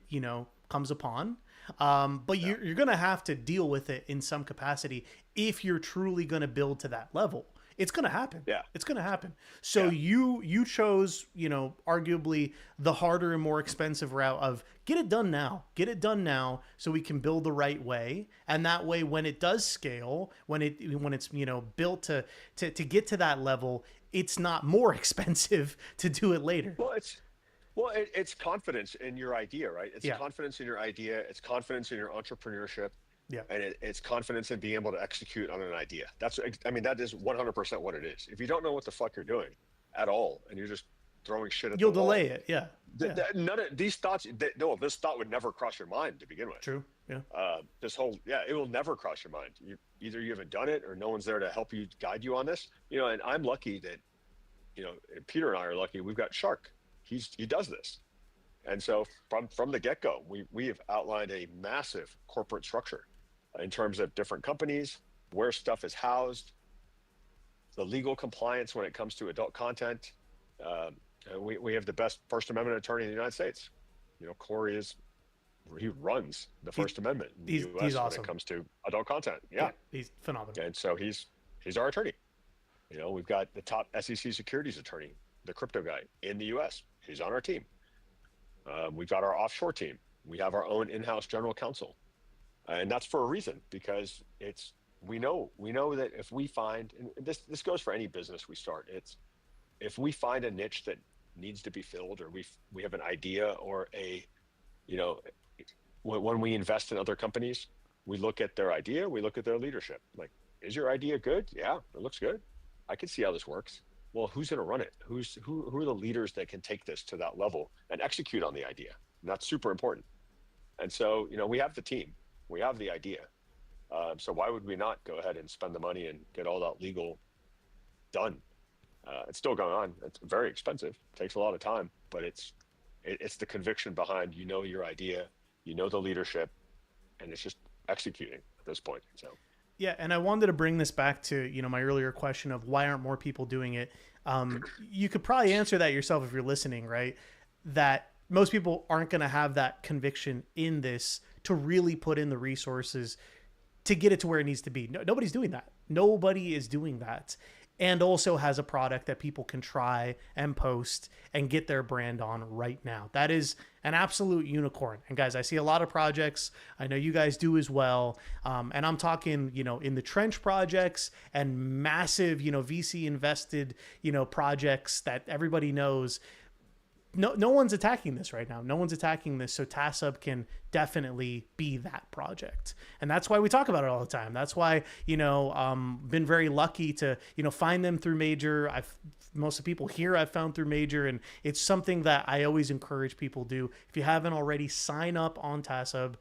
comes upon. But you're going to have to deal with it in some capacity if you're truly going to build to that level. It's going to happen. Yeah. It's going to happen. So you chose, arguably the harder and more expensive route of get it done now so we can build the right way. And that way, when it does scale, when it's, built to get to that level, it's not more expensive to do it later. Well, Well, it's confidence in your idea, right? It's Yeah. confidence in your idea. It's confidence in your entrepreneurship, Yeah. and it's confidence in being able to execute on an idea. I mean, that is 100% what it is. If you don't know what the fuck you're doing at all, and you're just throwing shit at the You'll wall, delay it. Yeah. Yeah. none of these thoughts. No, this thought would never cross your mind to begin with. True. Yeah. Yeah, it will never cross your mind. Either you haven't done it, or no one's there to help you guide you on this. And I'm lucky that Peter and I are lucky. We've got Shark. He does this. And so from the get-go, we have outlined a massive corporate structure in terms of different companies, where stuff is housed, the legal compliance when it comes to adult content. We have the best First Amendment attorney in the United States. Corey he runs the He, First Amendment in the he's U.S. when it awesome. comes to adult content. Yeah. Yeah, He's phenomenal. and so he's our attorney. We've got the top SEC securities attorney, the crypto guy in the U.S. He's on our team. We've got our offshore team. We have our own in-house general counsel, and that's for a reason, because we know that if we find, and this goes for any business we start, it's if we find a niche that needs to be filled, or we have an idea, or you know when we invest in other companies, we look at their idea, we look at their leadership. Like, is your idea good? Yeah, it looks good. I can see how this works. Well, who's going to run it? Who are the leaders that can take this to that level and execute on the idea? And that's super important. And so, we have the team, we have the idea. So why would we not go ahead and spend the money and get all that legal done? It's still going on. It's very expensive. It takes a lot of time, but it's the conviction behind, your idea, the leadership, and it's just executing at this point. So. Yeah, and I wanted to bring this back to my earlier question of why aren't more people doing it. You could probably answer that yourself if you're listening, right? That most people aren't going to have that conviction in this to really put in the resources to get it to where it needs to be. No, nobody's doing that. Nobody is doing that. And also has a product that people can try and post and get their brand on right now. That is an absolute unicorn. And guys, I see a lot of projects. I know you guys do as well. And I'm talking, in the trench projects and massive, VC invested, projects that everybody knows. No one's attacking this right now. No one's attacking this. So TASSHUB can definitely be that project. And that's why we talk about it all the time. That's why, been very lucky to, find them through Major. Most of the people here I've found through Major, and it's something that I always encourage people do. If you haven't already, sign up on TASSHUB,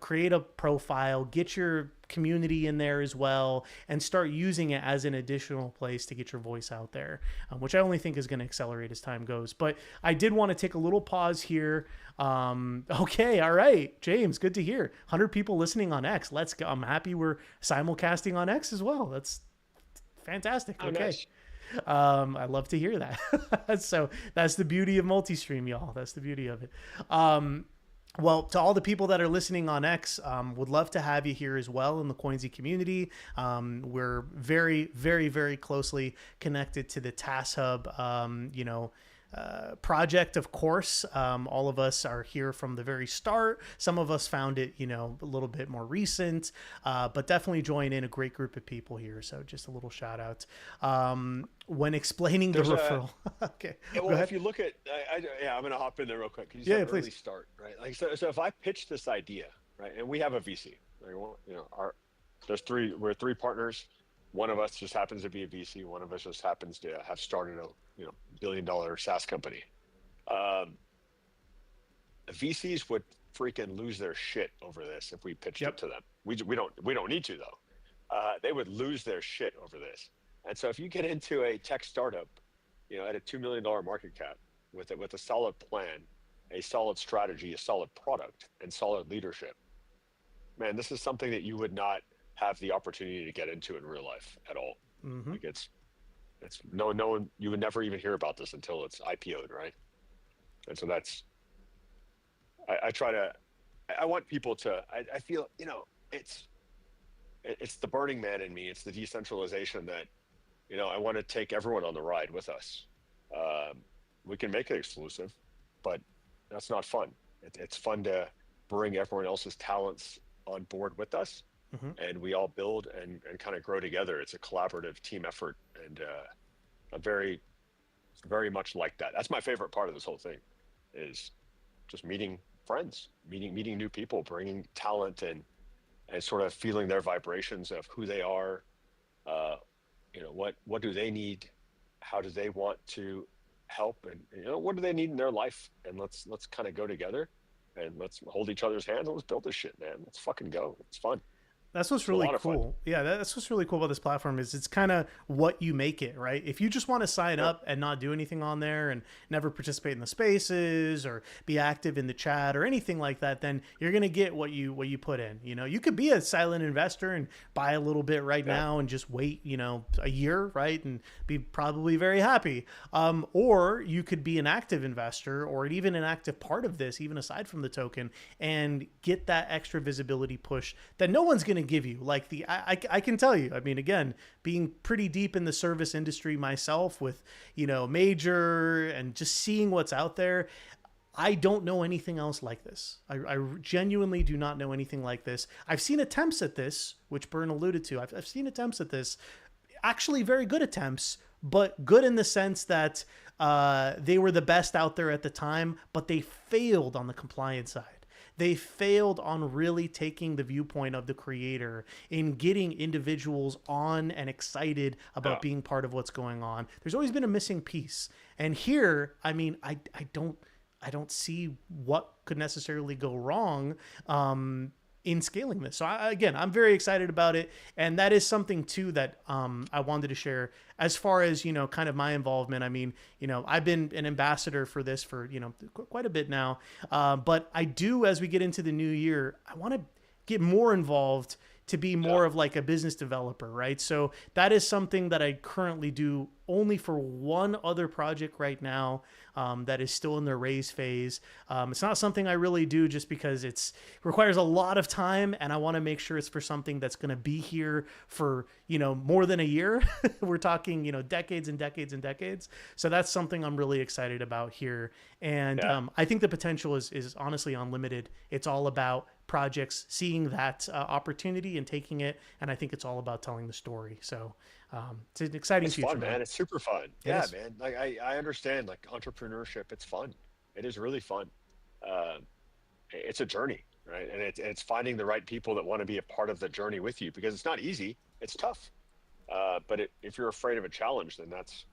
create a profile, get your community in there as well, and start using it as an additional place to get your voice out there, which I only think is going to accelerate as time goes. But I did want to take a little pause here. Okay. All right, James, good to hear. 100 people listening on X. Let's go. I'm happy we're simulcasting on X as well. That's fantastic. Oh, okay. nice. I love to hear that. So that's the beauty of multi-stream, y'all. That's the beauty of it. Well, to all the people that are listening on X, would love to have you here as well in the Coynzy community. We're very, very, very closely connected to the TASSHUB, project, of course. All of us are here from the very start. Some of us found it, a little bit more recent, but definitely join in a great group of people here. So just a little shout out. When explaining the referral. Okay. Well, if you look at, I'm going to hop in there real quick. Because you said please. early start, right? Like, so if I pitch this idea, right, and we have a VC, like, we're three partners. One of us just happens to be a VC. One of us just happens to have started a billion-dollar SaaS company. VCs would freaking lose their shit over this if we pitched it to them. We don't need to, though. They would lose their shit over this. And so if you get into a tech startup, at a $2 million market cap with a solid plan, a solid strategy, a solid product, and solid leadership, man, this is something that you would not have the opportunity to get into in real life at all. Mm-hmm. Like it's no one, you would never even hear about this until it's IPO'd, right? And so I want people to, I feel, it's the Burning Man in me. It's the decentralization that, I want to take everyone on the ride with us. We can make it exclusive, but that's not fun. It's fun to bring everyone else's talents on board with us. Mm-hmm. And we all build and kind of grow together. It's a collaborative team effort. And I'm very, very much like that. That's my favorite part of this whole thing. is just meeting friends, meeting new people, bringing talent and sort of feeling their vibrations of who they are. Uh, what do they need? How do they want to help? And what do they need in their life? And let's kind of go together and let's hold each other's hands and let's build this shit, man. Let's fucking go. It's fun. That's what's It's a really lot of fun. cool. Yeah, that's what's really cool about this platform is it's kind of what you make it, right? If you just want to sign Yep. up and not do anything on there and never participate in the spaces or be active in the chat or anything like that, then you're gonna get what you put in. You could be a silent investor and buy a little bit right Yeah. now and just wait, a year, right, and be probably very happy. Or you could be an active investor or even an active part of this, even aside from the token, and get that extra visibility push that no one's gonna give you. Like I can tell you, I mean, again, being pretty deep in the service industry myself with, major and just seeing what's out there, I don't know anything else like this. I genuinely do not know anything like this. I've seen attempts at this, which Byrne alluded to. I've seen attempts at this, actually very good attempts, but good in the sense that they were the best out there at the time, but they failed on the compliance side. They failed on really taking the viewpoint of the creator in getting individuals on and excited Yeah. about being part of what's going on. There's always been a missing piece. And here, I mean, I don't see what could necessarily go wrong in scaling this. So again, I'm very excited about it, and that is something too that I wanted to share as far as kind of my involvement. I mean, I've been an ambassador for this for quite a bit now, but I do, as we get into the new year, I want to get more involved to be more Yeah. of like a business developer, right? So that is something that I currently do only for one other project right now that is still in the raise phase. It's not something I really do just because it requires a lot of time, and I want to make sure it's for something that's going to be here for more than a year. We're talking decades and decades and decades. So that's something I'm really excited about here, and Yeah. I think the potential is honestly unlimited. It's all about projects seeing that opportunity and taking it, and I think it's all about telling the story. So it's an exciting It's future, fun, man. man. It's super fun. It Yeah, is. man. Like I understand like entrepreneurship. It's fun. It is really fun. Uh, it's a journey, right? And it's finding the right people that want to be a part of the journey with you because it's not easy. It's tough. If you're afraid of a challenge, then that's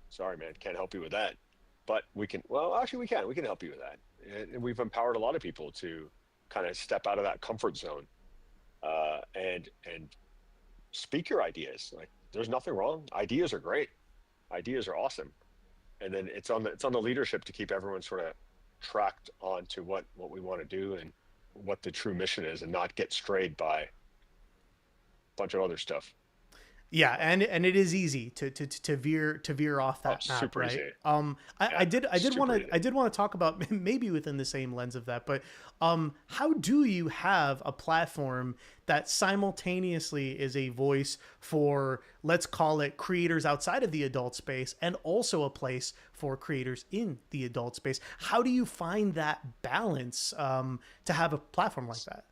sorry, man. Can't help you with that. But we can. Well, actually, we can. We can help you with that. And we've empowered a lot of people to kind of step out of that comfort zone and speak your ideas. Like, there's nothing wrong. Ideas are great. Ideas are awesome. And then it's on the leadership to keep everyone sort of tracked onto what we want to do and what the true mission is, and not get strayed by a bunch of other stuff. Yeah, and it is easy to veer off Oh, that map, super right? easy. I, Yeah, I did I did want super to easy. I did want to talk about maybe within the same lens of that, but how do you have a platform that simultaneously is a voice for, let's call it, creators outside of the adult space and also a place for creators in the adult space? How do you find that balance to have a platform like that?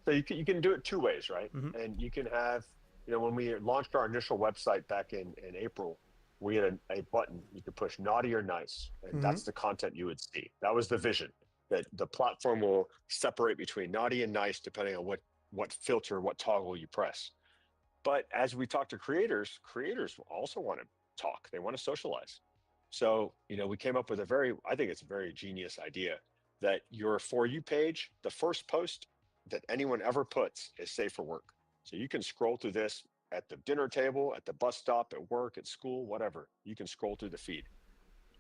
So you can do it two ways, right? Hmm. And you can have, when we launched our initial website back in April, we had a button you could push naughty or nice, and Hmm. that's the content you would see. That was the vision, that the platform will separate between naughty and nice depending on what filter, what toggle you press. But as we talk to creators also want to talk. They want to socialize. So, we came up with I think it's a very genius idea that your For You page, the first post that anyone ever puts is safe for work. So you can scroll through this at the dinner table, at the bus stop, at work, at school, whatever. You can scroll through the feed.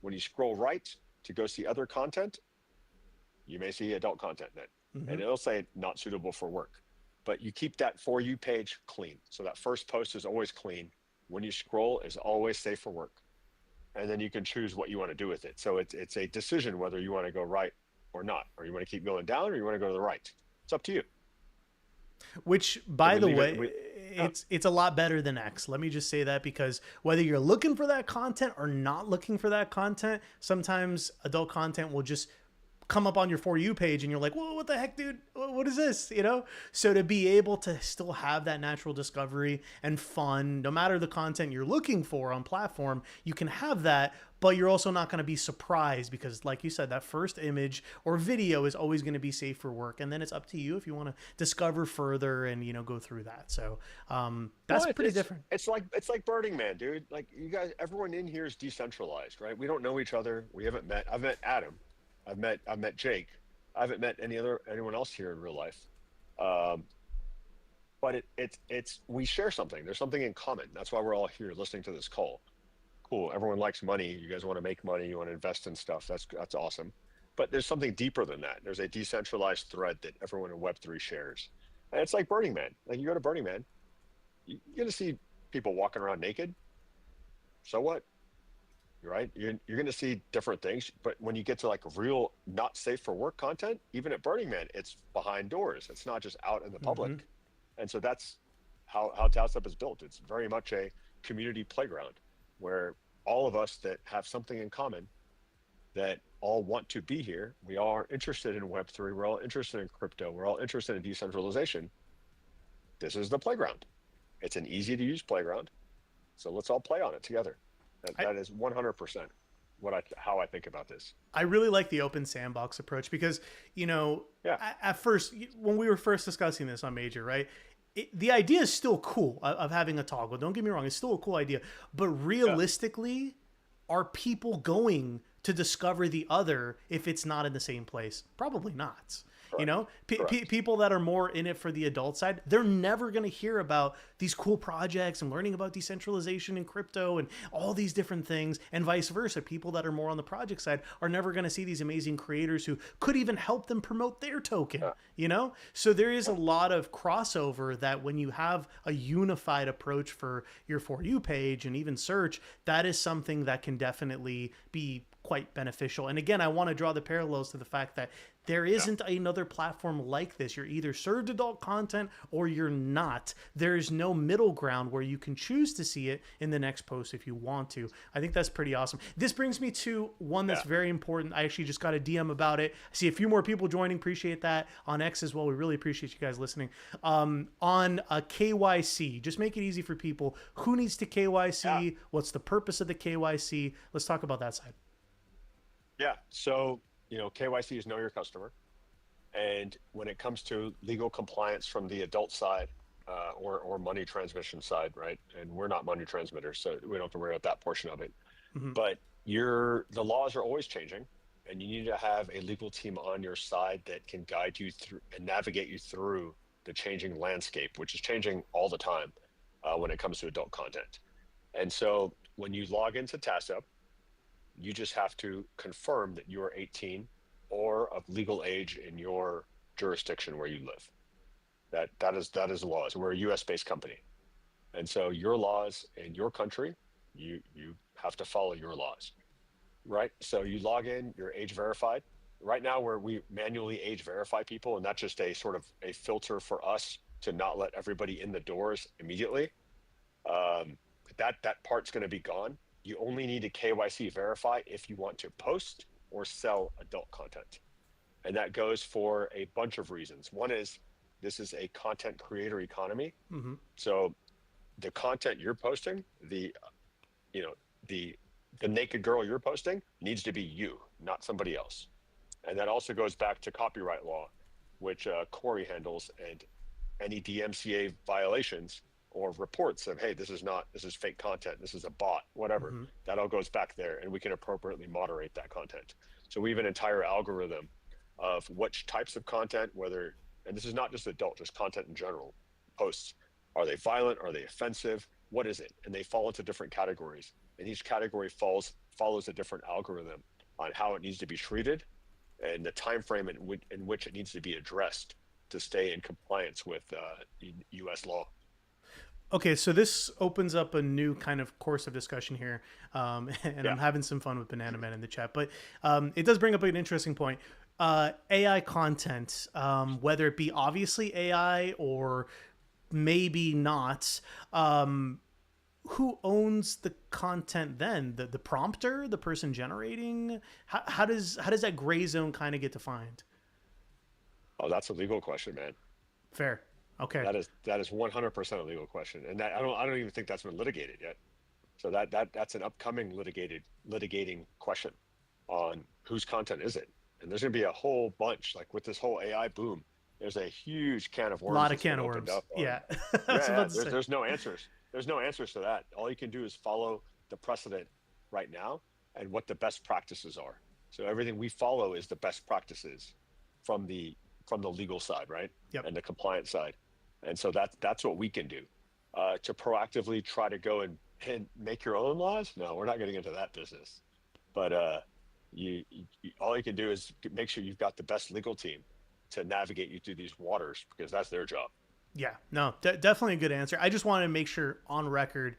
When you scroll right to go see other content, you may see adult content then, Hmm. and it'll say not suitable for work. But you keep that For You page clean. So that first post is always clean. When you scroll, is always safe for work. And then you can choose what you want to do with it. So it's a decision whether you want to go right or not, or you want to keep going down, or you want to go to the right. It's up to you. Which, And by we the leave it. way, Yeah, it's a lot better than X. Let me just say that, because whether you're looking for that content or not looking for that content, sometimes adult content will just come up on your For You page and you're like, whoa, what the heck, dude? What is this? You know? So to be able to still have that natural discovery and fun, no matter the content you're looking for on platform, you can have that, but you're also not going to be surprised because, like you said, that first image or video is always going to be safe for work. And then it's up to you if you want to discover further and, go through that. So Well, that's pretty different. it's like Burning Man, dude. Like you guys, everyone in here is decentralized, right? We don't know each other. We haven't met. I've met Adam. I've met Jake. I haven't met anyone else here in real life. Um, but it's we share something. There's something in common. That's why we're all here listening to this call. Cool. Everyone likes money. You guys want to make money. You want to invest in stuff. That's awesome. But there's something deeper than that. There's a decentralized thread that everyone in Web3 shares. And it's like Burning Man. Like you go to Burning Man, you're going to see people walking around naked. So what? Right? You're going to see different things. But when you get to like real not safe for work content, even at Burning Man, it's behind doors. It's not just out in the Mm-hmm. public. And so that's how TASSHUB is built. It's very much a community playground where all of us that have something in common that all want to be here, we all are interested in Web3, we're all interested in crypto, we're all interested in decentralization. This is the playground. It's an easy to use playground. So let's all play on it together. That is 100% how I think about this. I really like the open sandbox approach because, Yeah. at first, when we were first discussing this on Major, right? The idea is still cool of having a toggle. Don't get me wrong. It's still a cool idea. But Yeah. realistically, are people going to discover the other if it's not in the same place? Probably not. Correct. Correct. People that are more in it for the adult side, they're never going to hear about these cool projects and learning about decentralization and crypto and all these different things, and vice versa. People that are more on the project side are never going to see these amazing creators who could even help them promote their token, Yeah. So there is a lot of crossover that when you have a unified approach for your For You page and even search, that is something that can definitely be quite beneficial. And again, I want to draw the parallels to the fact that there isn't another platform like this. You're either served adult content or you're not. There is no middle ground where you can choose to see it in the next post if you want to. I think that's pretty awesome. This brings me to one that's very important. I actually just got a DM about it. I see a few more people joining. Appreciate that. On X as well. We really appreciate you guys listening. On a KYC, just make it easy for people. Who needs to KYC? Yeah. What's the purpose of the KYC? Let's talk about that side. Yeah. So, KYC is know your customer. And when it comes to legal compliance from the adult side, or money transmission side, right? And we're not money transmitters, so we don't have to worry about that portion of it. Mm-hmm. But the laws are always changing, and you need to have a legal team on your side that can guide you through and navigate you through the changing landscape, which is changing all the time when it comes to adult content. And so when you log into TASSHUB, you just have to confirm that you are 18 or of legal age in your jurisdiction where you live. That is the laws. We're a U.S. based company, and so your laws in your country, you have to follow your laws, right? So you log in, you're age verified. Right now, where we manually age verify people, and that's just a sort of a filter for us to not let everybody in the doors immediately. Um, that part's going to be gone. You only need to KYC verify if you want to post or sell adult content. And that goes for a bunch of reasons. One is this is a content creator economy. Mm-hmm. So the content you're posting, you know, the naked girl you're posting needs to be you, not somebody else. And that also goes back to copyright law, which Corey handles, and any DMCA violations or reports of, hey, this is fake content, this is a bot, whatever, Mm-hmm. that all goes back there, and we can appropriately moderate that content. So we have an entire algorithm of which types of content, and this is not just adult, just content in general, posts. Are they violent? Are they offensive? What is it? And they fall into different categories. And each category follows a different algorithm on how it needs to be treated and the time frame in which it needs to be addressed to stay in compliance with U.S. law. Okay, so this opens up a new kind of course of discussion here, and I'm having some fun with Banana Man in the chat. But it does bring up an interesting point. AI content, whether it be obviously AI or maybe not, who owns the content then? The prompter, the person generating? How does that gray zone kind of get defined? Oh, that's a legal question, man. Fair. Okay. That is 100% a legal question, and that I don't even think that's been litigated yet. So that's an upcoming litigating question on whose content is it. And there's going to be a whole bunch, like with this whole AI boom. There's a huge can of A worms lot of that's been can of opened worms. up on. Yeah. I Yeah, was yeah. about to There's say. there's no answers. There's no answers to that. All you can do is follow the precedent right now and what the best practices are. So everything we follow is the best practices from the from the legal side, right, Yep. and the compliance side. And so that's what we can do to proactively try to go and make your own laws. No, we're not getting into that business. But all you can do is make sure you've got the best legal team to navigate you through these waters because that's their job. Yeah, no, definitely a good answer. I just wanted to make sure on record,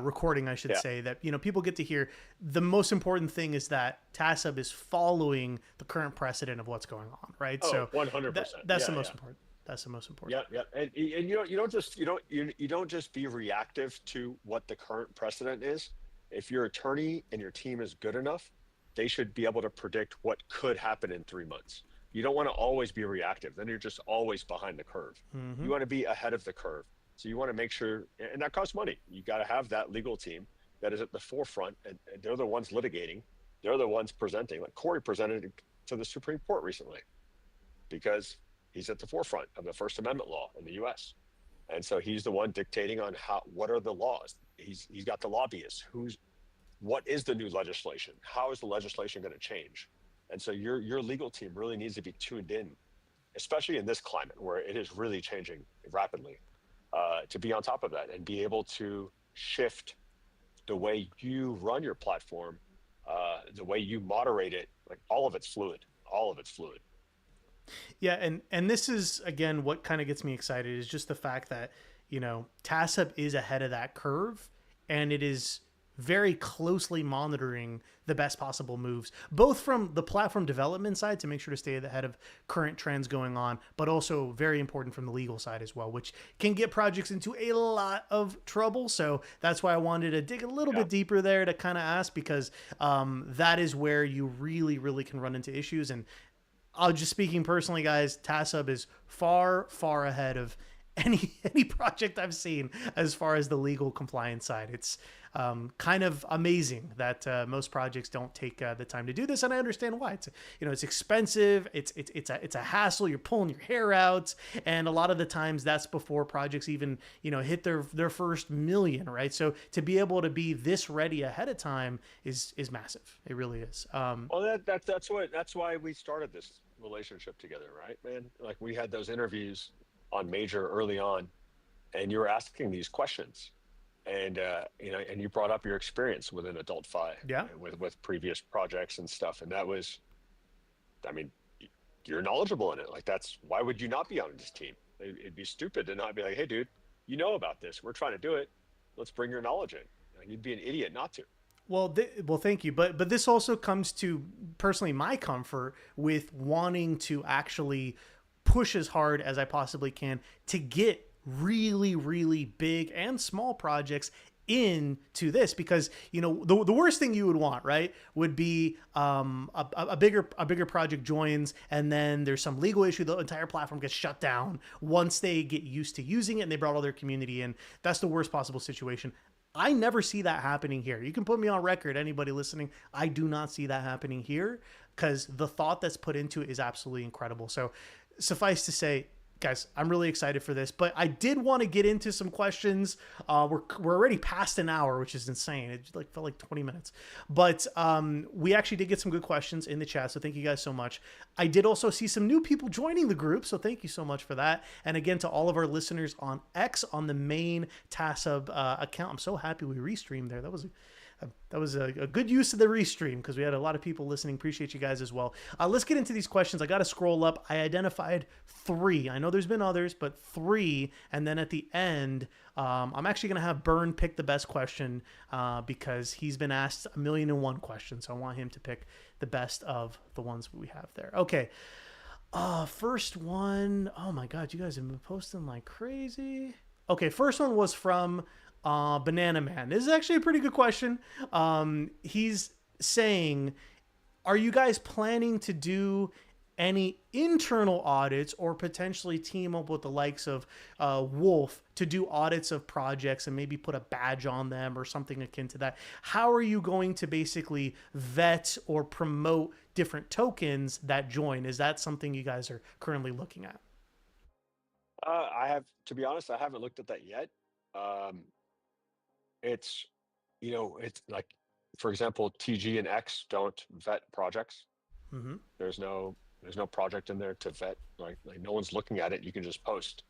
recording, I should Yeah. say, that people get to hear the most important thing is that TASSHUB is following the current precedent of what's going on, right? Oh, So that 100%. that's the Yeah, most yeah. important. That's the most important. Yeah, yeah, and you don't just be reactive to what the current precedent is. If your attorney and your team is good enough, they should be able to predict what could happen in 3 months. You don't want to always be reactive. Then you're just always behind the curve. Mm-hmm. You want to be ahead of the curve. So you want to make sure, and that costs money. You got to have that legal team that is at the forefront, and they're the ones litigating. They're the ones presenting. Like Corey presented to the Supreme Court recently because he's at the forefront of the First Amendment law in the U.S. And so he's the one dictating on what are the laws. He's got the lobbyists. What is the new legislation? How is the legislation going to change? And so your legal team really needs to be tuned in, especially in this climate where it is really changing rapidly, to be on top of that and be able to shift the way you run your platform, the way you moderate it. Like all of it's fluid. All of it's fluid. Yeah, and this is again what kind of gets me excited is just the fact that TASSHUB is ahead of that curve, and it is very closely monitoring the best possible moves, both from the platform development side to make sure to stay ahead of current trends going on, but also very important from the legal side as well, which can get projects into a lot of trouble. So that's why I wanted to dig a little Yeah. bit deeper there to kind of ask, because that is where you really, really can run into issues. And just speaking personally, guys, TASSHUB is far, far ahead of any project I've seen as far as the legal compliance side. It's kind of amazing that most projects don't take the time to do this, and I understand why. It's expensive. It's a hassle. You're pulling your hair out, and a lot of the times that's before projects even hit their first million, right? So to be able to be this ready ahead of time is massive. It really is. Well, that's why we started this relationship together, right, man? Like we had those interviews on Major early on, and you were asking these questions, and and you brought up your experience within Adult Fi, Yeah. with previous projects and stuff, and that was, I mean, you're knowledgeable in it. Like that's why would you not be on this team? It'd be stupid to not be like, hey, dude, you know about this. We're trying to do it. Let's bring your knowledge in. You'd be an idiot not to. Well, thank you. But this also comes to personally my comfort with wanting to actually push as hard as I possibly can to get really, really big and small projects into this, because the worst thing you would want, right, would be a bigger project joins, and then there's some legal issue, the entire platform gets shut down once they get used to using it and they brought all their community in. That's the worst possible situation. I never see that happening here. You can put me on record, anybody listening. I do not see that happening here, because the thought that's put into it is absolutely incredible. So suffice to say, guys, I'm really excited for this, but I did want to get into some questions. We're already past an hour, which is insane. It felt like 20 minutes, but we actually did get some good questions in the chat. So thank you guys so much. I did also see some new people joining the group, so thank you so much for that. And again, to all of our listeners on X, on the main TASSHUB account, I'm so happy we restreamed there. That was a good use of the restream, because we had a lot of people listening. Appreciate you guys as well. Let's get into these questions. I got to scroll up. I identified 3. I know there's been others, but 3. And then at the end, I'm actually going to have Byrne pick the best question because he's been asked 1,000,001 questions. So I want him to pick the best of the ones we have there. Okay. First one. Oh my God, you guys have been posting like crazy. Okay, first one was from Banana Man. This is actually a pretty good question. He's saying, are you guys planning to do any internal audits or potentially team up with the likes of Wolf to do audits of projects and maybe put a badge on them or something akin to that? How are you going to basically vet or promote different tokens that join? Is that something you guys are currently looking at? I have, to be honest, I haven't looked at that yet. Um, it's, it's like, for example, TG and X don't vet projects. Mm-hmm. There's no project in there to vet. Like no one's looking at it. You can just post.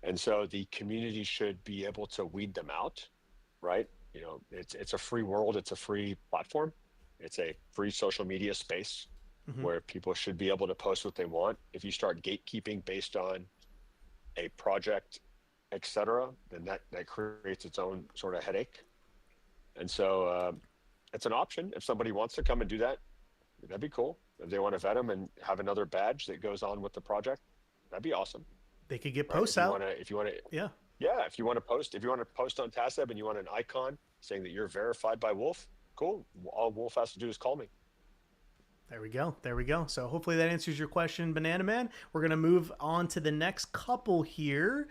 And so the community should be able to weed them out, right? It's a free world. It's a free platform. It's a free social media space Mm-hmm. where people should be able to post what they want. If you start gatekeeping based on a project, etc., then that creates its own sort of headache. And so it's an option if somebody wants to come and do that. That'd be cool. If they want to vet them and have another badge that goes on with the project, that'd be awesome, They could get right? posts out. If you want to, Yeah. yeah, if you want to post on TASSHUB and you want an icon saying that you're verified by Wolf, cool. All Wolf has to do is call me. There we go. There we go. So hopefully that answers your question, Banana Man. We're gonna move on to the next couple here.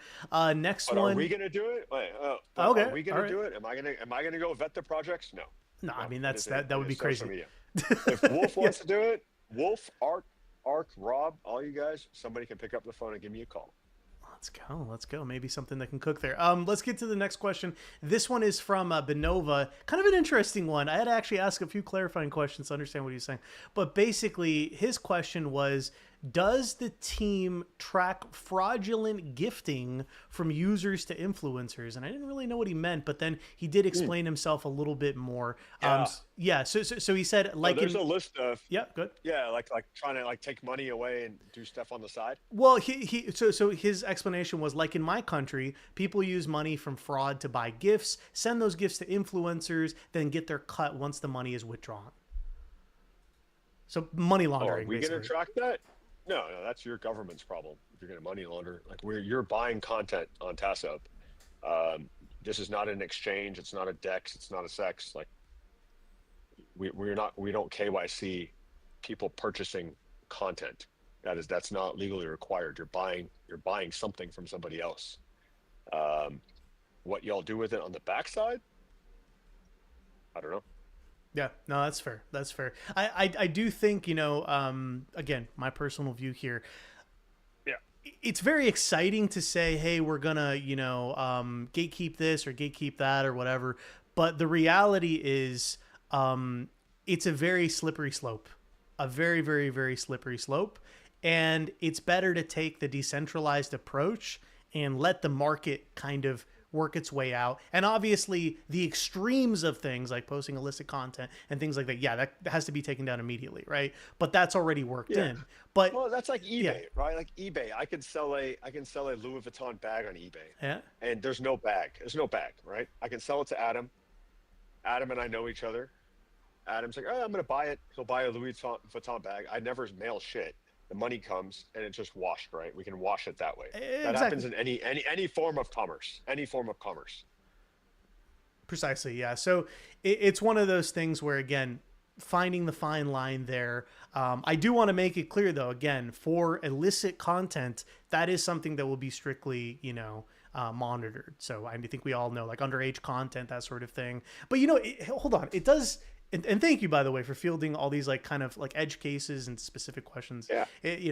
Next But one. are we gonna do it? Wait, but Okay. are we All gonna right. do it? Am I gonna go vet the projects? No, No, I no. mean It that's is a, that it would be is social crazy. media. If Wolf Yeah. wants to do it, Wolf, Arc, Rob, all you guys, somebody can pick up the phone and give me a call. Let's go. Let's go. Maybe something that can cook there. Let's get to the next question. This one is from Benova. Kind of an interesting one. I had to actually ask a few clarifying questions to understand what he's saying. But basically, his question was, does the team track fraudulent gifting from users to influencers? And I didn't really know what he meant, but then he did explain himself a little bit more. Yeah. Yeah. So he said, So like there's in, a list of, yeah, good. yeah, like trying to like take money away and do stuff on the side. Well, so his explanation was, like in my country, people use money from fraud to buy gifts, send those gifts to influencers, then get their cut once the money is withdrawn. So money Oh, are laundering, we going to basically. track that? No, no, that's your government's problem. If you're going to money launder, like you're buying content on TASSUB. This is not an exchange. It's not a DEX. It's not a sex. Like we don't KYC people purchasing content. That's not legally required. You're buying something from somebody else. Um, what y'all do with it on the backside, I don't know. Yeah, no, that's fair. That's fair. I do think, again, my personal view here, Yeah. it's very exciting to say, hey, we're gonna, gatekeep this or gatekeep that or whatever. But the reality is, it's a very slippery slope, a very, very, very slippery slope. And it's better to take the decentralized approach and let the market kind of work its way out. And obviously, the extremes of things like posting illicit content and things like that, yeah, that has to be taken down immediately, right? But that's already worked Yeah. in. But Well, that's like eBay, yeah, right? Like eBay, I can sell a Louis Vuitton bag on eBay, yeah, and there's no bag. There's no bag, right? I can sell it to Adam. Adam and I know each other. Adam's like, oh, I'm gonna buy it. He'll buy a Louis Vuitton bag. I never mail shit. The money comes and it's just washed, right? We can wash it that way. That happens exactly. in any form of commerce. Any form of commerce. Precisely, yeah. So it's one of those things where, again, finding the fine line there. I do want to make it clear, though, again, for illicit content, that is something that will be strictly, monitored. So I think we all know, like underage content, that sort of thing. But hold on, it does. And thank you, by the way, for fielding all these like kind of like edge cases and specific questions. Yeah. It's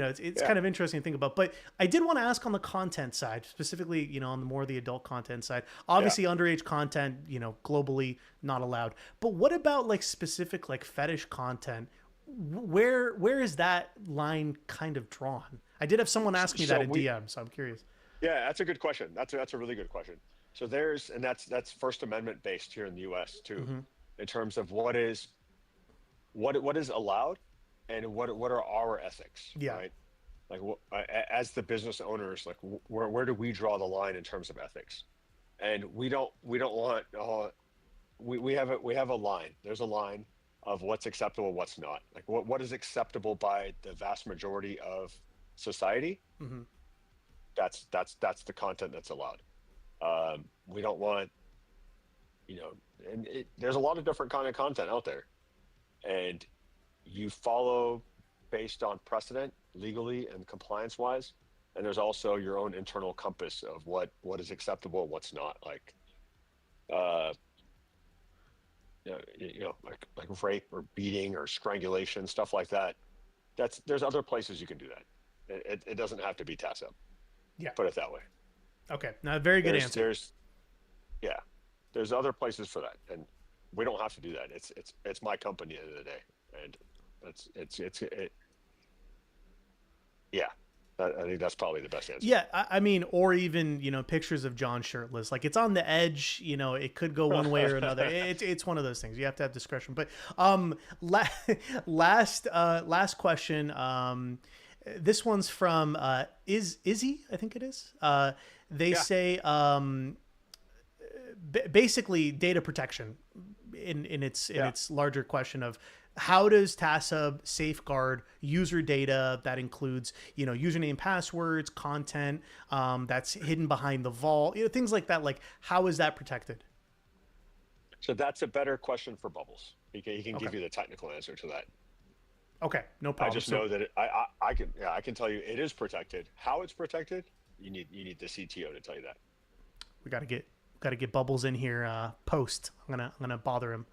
Yeah. kind of interesting to think about. But I did want to ask on the content side, specifically, on the more the adult content side. Yeah. Obviously, underage content, globally not allowed. But what about like specific like fetish content? Where is that line kind of drawn? I did have someone ask me that So in DM, so I'm curious. yeah, that's a good question. That's a really good question. So that's First Amendment based here in the U.S. too, Hmm. in terms of what is allowed and what are our ethics, Yeah. right? Like as the business owners, like where do we draw the line in terms of ethics? And we don't want we have a line. There's a line of what's acceptable, what's not. Like what is acceptable by the vast majority of society. Hmm. That's the content that's allowed. We don't want you know, and there's a lot of different kind of content out there, and you follow based on precedent legally and compliance wise. And there's also your own internal compass of what is acceptable, what's not. Like, uh, like rape or beating or strangulation, stuff like that. There's other places you can do that. It doesn't have to be TASSHUB. Yeah. Put it that way. Okay. Now, very good There's answer. there's yeah, there's other places for that, and we don't have to do that. It's my company at the end of the day, and yeah. I think that's probably the best answer. Yeah, I mean, or even pictures of John shirtless. Like it's on the edge. It could go one way or another. It's one of those things. You have to have discretion. But last question. This one's from Izzy, I think it is. They Yeah. say basically data protection in its larger question of how does TASSHUB safeguard user data that includes username, passwords, content that's hidden behind the vault, things like that. Like how is that protected? So that's a better question for Bubbles. He can Okay. give you the technical answer to that. Okay, no I problem. just So know that I can tell you it is protected. How it's protected, you need the CTO to tell you that. we got to get Bubbles in here post. I'm gonna bother him.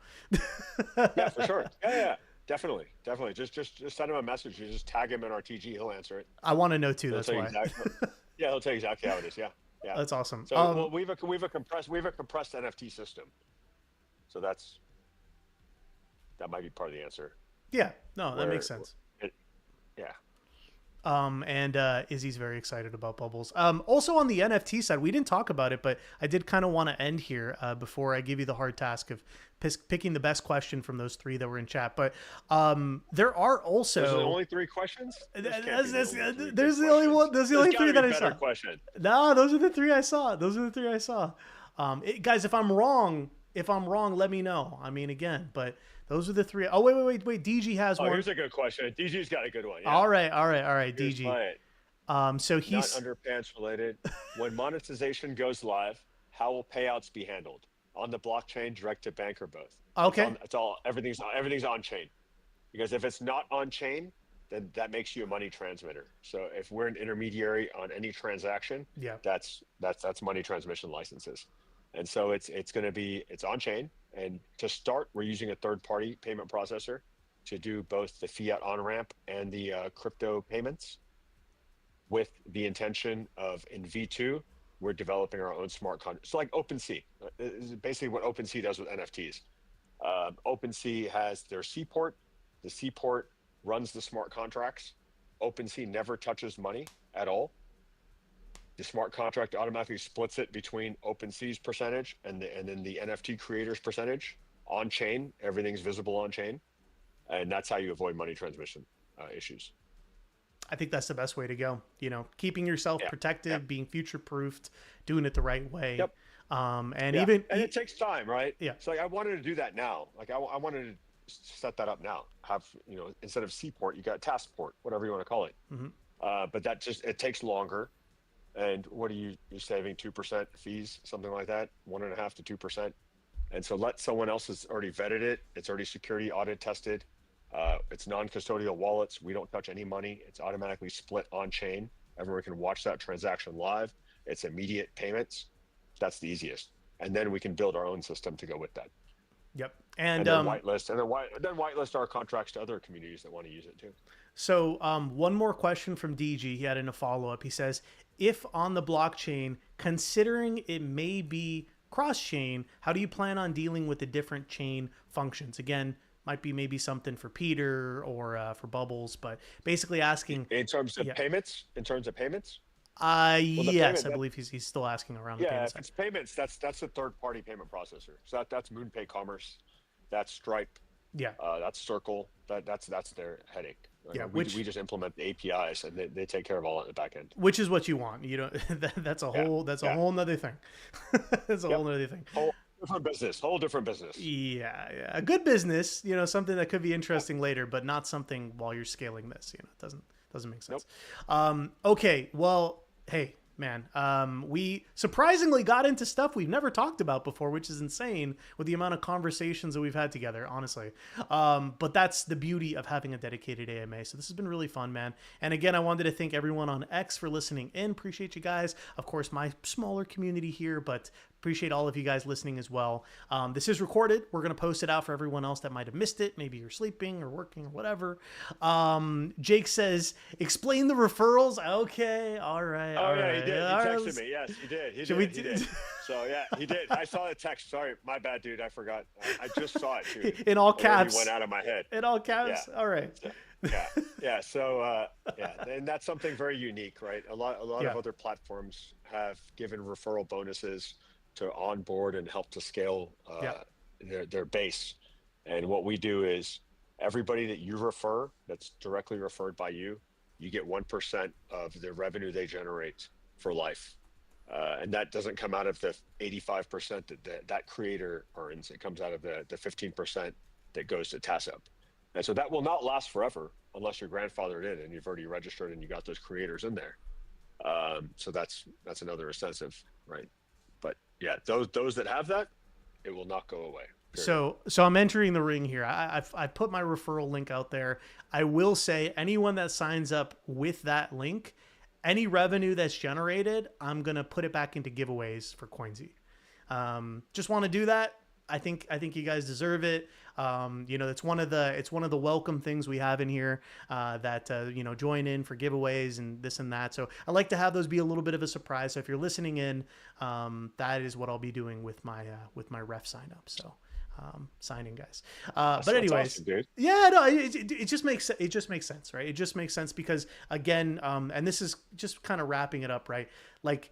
Yeah, for sure. Yeah, definitely. Just send him a message. You just tag him in our TG. He'll answer it. I want to know too. He'll That's tell you why. exactly. Yeah, he'll tell you exactly how it is. Yeah. That's awesome. So well, we have a compressed NFT system. So that might be part of the answer. Yeah, no, that Where makes sense. it, yeah. And Izzy's very excited about Bubbles. Also on the NFT side, we didn't talk about it, but I did kind of want to end here before I give you the hard task of picking the best question from those three that were in chat. But there are also There's only three questions. there's the only one. There's the only three that I saw. Question. No, those are the three I saw. Guys, if I'm wrong, let me know. I mean, again, but those are the three. Oh, wait. DG has one. Here's a good question. DG's got a good one. Yeah. All right, Here's DG. mine. So Not he's underpants related. When monetization goes live, how will payouts be handled? On the blockchain, direct to bank, or both? okay. It's all everything's on chain. Because if it's not on chain, then that makes you a money transmitter. So if we're an intermediary on any transaction, Yeah. that's money transmission licenses. And so it's on chain. And to start, we're using a third party payment processor to do both the fiat on ramp and the crypto payments, with the intention of in V2, we're developing our own smart contract. So like OpenSea, is basically what OpenSea does with NFTs. OpenSea has their seaport. The seaport runs the smart contracts. OpenSea never touches money at all. The smart contract automatically splits it between OpenSea's percentage and then the NFT creator's percentage on chain. Everything's visible on chain, and that's how you avoid money transmission issues. I think that's the best way to go. Keeping yourself Yeah. protected, Yeah. being future proofed, doing it the right way. Yep. And Yeah. even and it takes time, right? Yeah. So like, I wanted to do that now. Like I wanted to set that up now. Have instead of seaport, you got Tassport, whatever you want to call it. Mhm. But that it takes longer. And what are you're saving 2% fees, something like that, 1.5 to 2%. And so let someone else has already vetted it. It's already security audit tested. It's non-custodial wallets. We don't touch any money. It's automatically split on chain. Everyone can watch that transaction live. It's immediate payments. That's the easiest. And then we can build our own system to go with that. Yep. And then whitelist our contracts to other communities that want to use it too. So one more question from DG. He had in a follow-up. He says, if on the blockchain, considering it may be cross-chain, how do you plan on dealing with the different chain functions? Again, might be maybe something for Peter or for Bubbles, but basically asking In terms of Yeah. payments, yes, I believe he's still asking around the yeah, payment if side. it's payments, that's a third-party payment processor. So that's MoonPay Commerce, that's Stripe, Yeah. that's Circle. That's their headache. Yeah, we just implement the APIs and they take care of all that in the back end. Which is what you want. That's a whole whole nother thing. That's a whole nother thing. Whole different business. Yeah. A good business, something that could be interesting later, but not something while you're scaling this. It doesn't make sense. Nope. Okay. Well, hey, Man, we surprisingly got into stuff we've never talked about before, which is insane with the amount of conversations that we've had together, honestly. But that's the beauty of having a dedicated AMA. So this has been really fun, man. And again, I wanted to thank everyone on X for listening in. Appreciate you guys. Of course, my smaller community here, but appreciate all of you guys listening as well. This is recorded. We're going to post it out for everyone else that might have missed it. Maybe you're sleeping or working or whatever. Jake says, explain the referrals. Okay. All right. Oh All yeah, he right. did. He All right. texted me. Yes, he did. He Should did. we? He did. So yeah, he did. I saw the text. Sorry, my bad, dude. I forgot. I just saw it too. In all It already caps. went out of my head. In all Yeah. caps. All right. So, yeah. Yeah. So yeah, and that's something very unique, right? A lot Yeah. of other platforms have given referral bonuses to onboard and help to scale Yeah. their base. And what we do is everybody that you refer that's directly referred by you, you get 1% of the revenue they generate for life. And that doesn't come out of the 85% that creator earns. It comes out of the 15% that goes to TASSHUB. And so that will not last forever unless you're grandfathered in and you've already registered and you got those creators in there. So that's another incentive, right? But yeah, those that have that, it will not go away. Period. So I'm entering the ring here. I put my referral link out there. I will say anyone that signs up with that link, any revenue that's generated, I'm gonna put it back into giveaways for Coynzy. Just want to do that. I think you guys deserve it. It's one of the welcome things we have in here that join in for giveaways and this and that. So I like to have those be a little bit of a surprise. So if you're listening in, that is what I'll be doing with my ref sign up. So signing guys. But anyways, awesome, yeah, no, it just makes sense, right? It just makes sense because again, and this is just kind of wrapping it up, right? Like,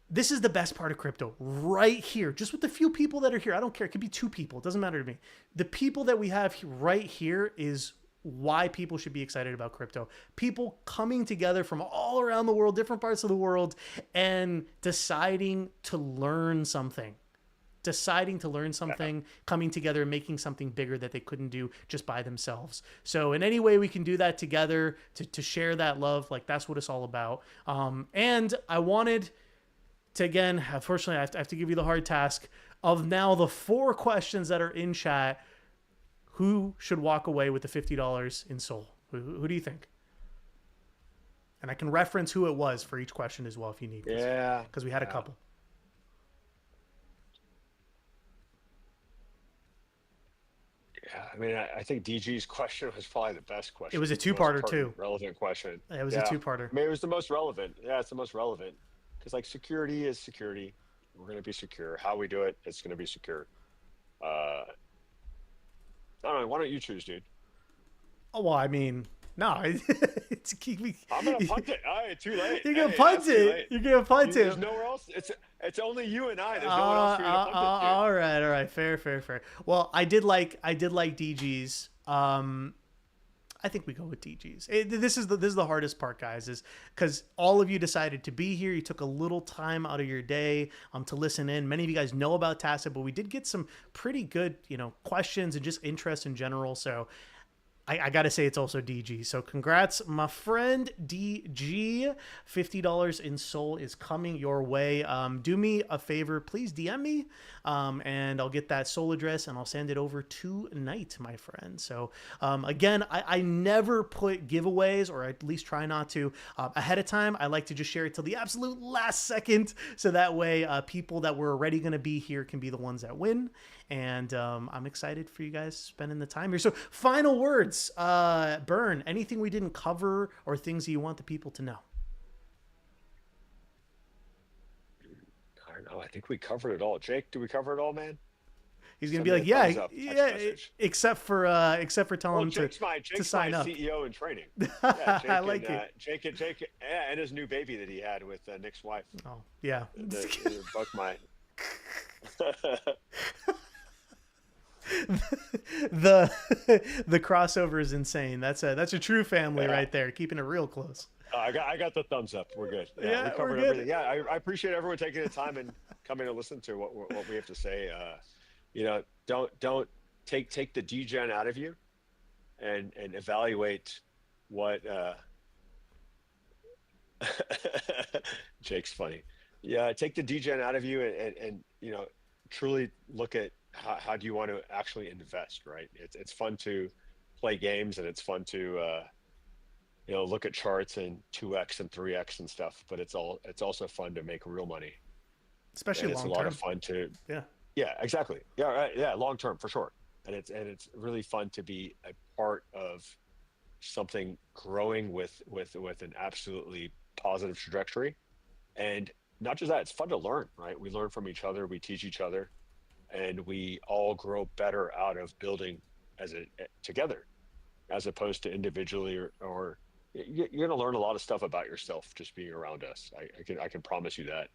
this is the best part of crypto right here. Just with the few people that are here. I don't care. It could be 2 people. It doesn't matter to me. The people that we have right here is why people should be excited about crypto. People coming together from all around the world, different parts of the world, and deciding to learn something. Coming together and making something bigger that they couldn't do just by themselves. So in any way we can do that together to share that love, like that's what it's all about. And I wanted to, again, unfortunately, I have to give you the hard task of now the 4 questions that are in chat. Who should walk away with the $50 in Soul? Who do you think? And I can reference who it was for each question as well if you need. Yeah. Because we had a couple. Yeah, I mean, I think DG's question was probably the best question. It was a It's the most two-parter too. relevant question. It was a two-parter. I mean, it was the most relevant. Yeah, it's the most relevant because like security is security. We're going to be secure. How we do it, it's going to be secure. I don't know. Why don't you choose, dude? Oh, well, I mean, no. I'm gonna punt it. All right, too late. You're gonna punt it. You're gonna punt it. There's nowhere else. It's only you and I. There's no one else for you to punt it to. All right. Fair. Well, I did like DG's. I think we go with DG's. This is the hardest part, guys, is because all of you decided to be here. You took a little time out of your day to listen in. Many of you guys know about TASSHUB, but we did get some pretty good, questions and just interest in general. So I got to say it's also DG. So congrats, my friend DG. $50 in Soul is coming your way. Do me a favor, please DM me, and I'll get that Soul address and I'll send it over tonight, my friend. So again, I never put giveaways, or at least try not to, ahead of time. I like to just share it till the absolute last second, so that way people that were already going to be here can be the ones that win. And I'm excited for you guys spending the time here. So final words, Burn, anything we didn't cover or things that you want the people to know? I don't know. I think we covered it all. Jake, do we cover it all, man? He's going to be like, yeah, except for telling him to sign up. CEO in training. Yeah, Jake I like and, it. Jake, and his new baby that he had with Nick's wife. Oh, yeah. Buck my... the crossover is insane. That's a true family right there, keeping it real close. I got the thumbs up. We're good. Yeah, we covered we're good. everything. Yeah, I appreciate everyone taking the time and coming to listen to what we have to say. Don't take the degen out of you, and evaluate what Jake's funny. Yeah, take the degen out of you and truly look at how do you want to actually invest, right? It's fun to play games and it's fun to look at charts and 2x and 3x and stuff, but it's also fun to make real money. especially And it's a long lot of term. fun to Yeah. yeah, exactly. Yeah, right. Yeah, long term for sure. And it's really fun to be a part of something growing with an absolutely positive trajectory. And not just that, it's fun to learn, right? We learn from each other, we teach each other, and we all grow better out of building as a together, as opposed to individually or you're going to learn a lot of stuff about yourself just being around us. I can promise you that.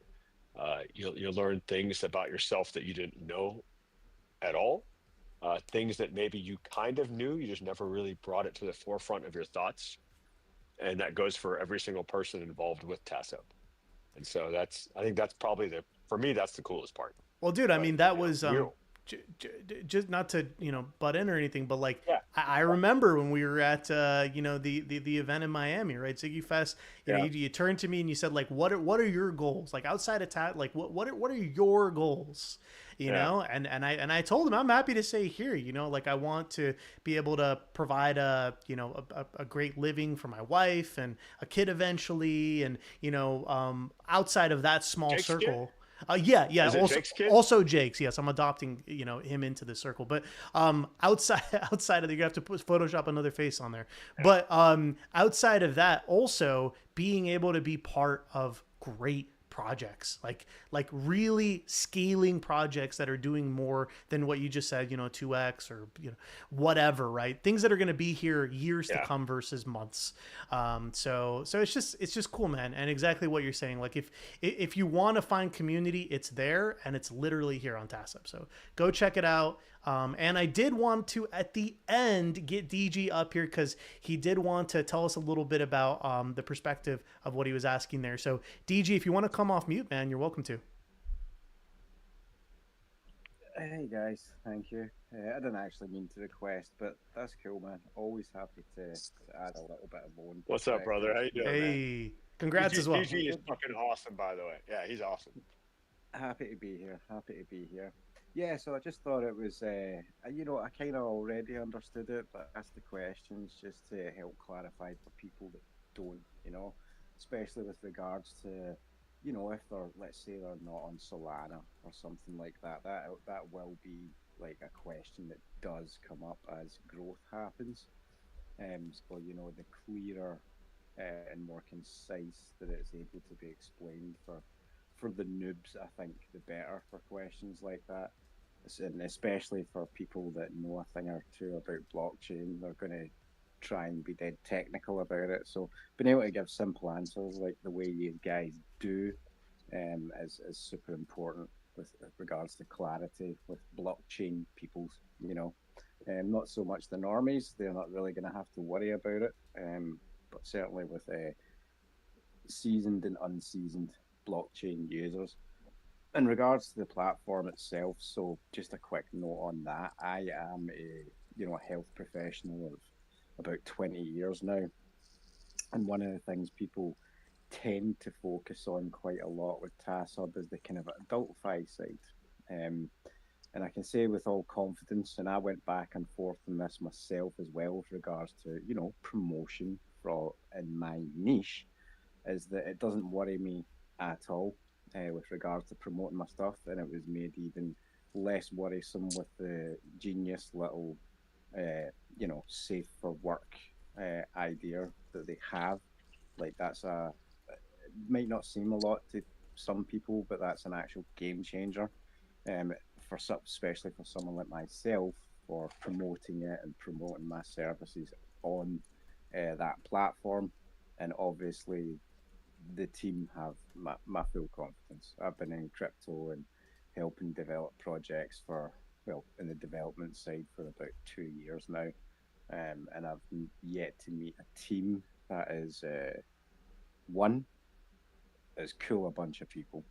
You'll learn things about yourself that you didn't know at all. Things that maybe you kind of knew, you just never really brought it to the forefront of your thoughts. And that goes for every single person involved with TASSHUB. And so I think that's probably for me, that's the coolest part. Well, dude, I But, mean, that was we, just not to butt in or anything, but like yeah, I remember when we were at the event in Miami, right, Ziggy Fest. yeah, You turned to me and you said like, what are your goals? Like outside of like what are your goals? yeah, And I told him I'm happy to say here, like I want to be able to provide a great living for my wife and a kid eventually, and outside of that small Jake's kid. circle. Yeah. Is it Also, Jake's kid? also Jake's. Yes, I'm adopting him into the circle. But outside outside of that, you have to Photoshop another face on there. Yeah, But outside of that, also being able to be part of great projects, like really scaling projects that are doing more than what you just said, 2x or whatever, right? Things that are going to be here years to yeah, come versus months. So it's just cool, man. And exactly what you're saying, like if you want to find community, it's there and it's literally here on TASSHUB. So go check it out. And I did want to at the end get DG up here because he did want to tell us a little bit about the perspective of what he was asking there. So DG, if you want to come off mute, man, you're welcome to. Hey guys, thank you. I didn't actually mean to request, but that's cool, man. Always happy to add a little bit of my own what's up, brother? perspective. How you doing, man? Hey, congrats DG, as well. DG is fucking awesome, by the way. Yeah, he's awesome. Happy to be here. Happy to be here. Yeah, so I just thought it was, I kind of already understood it, but ask the questions just to help clarify for people that don't, especially with regards to, if they're, let's say they're not on Solana or something like that. That will be like a question that does come up as growth happens. So the clearer and more concise that it's able to be explained for the noobs, I think the better for questions like that. And especially for people that know a thing or two about blockchain, they're going to try and be dead technical about it. So being able to give simple answers like the way you guys do is super important with regards to clarity with blockchain peoples, not so much the normies, they're not really going to have to worry about it. But certainly with seasoned and unseasoned blockchain users. In regards to the platform itself, so just a quick note on that. I am a health professional of about 20 years now. And one of the things people tend to focus on quite a lot with TASSHUB is the kind of adultify side. Um, and I can say with all confidence, and I went back and forth on this myself as well with regards to, promotion for in my niche, is that it doesn't worry me at all with regards to promoting my stuff. And it was made even less worrisome with the genius little, safe for work idea that they have. Like that's it might not seem a lot to some people, but that's an actual game changer. For some, especially for someone like myself, for promoting it and promoting my services on that platform. And obviously, the team have my full confidence. I've been in crypto and helping develop projects for, well, in the development side for about 2 years now. And I've yet to meet a team that is one, as cool a bunch of people,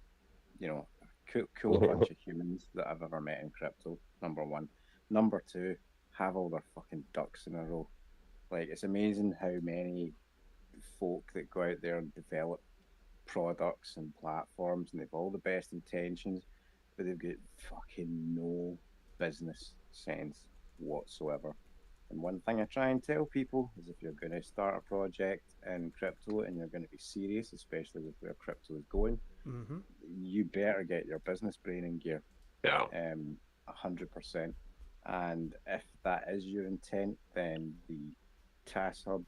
cool bunch of humans that I've ever met in crypto. Number one. Number two, have all their fucking ducks in a row. Like it's amazing how many folk that go out there and develop products and platforms, and they've all the best intentions, but they've got fucking no business sense whatsoever. And one thing I try and tell people is if you're going to start a project in crypto and you're going to be serious, especially with where crypto is going, you better get your business brain in gear. Yeah. 100%. And if that is your intent, then the TASSHUB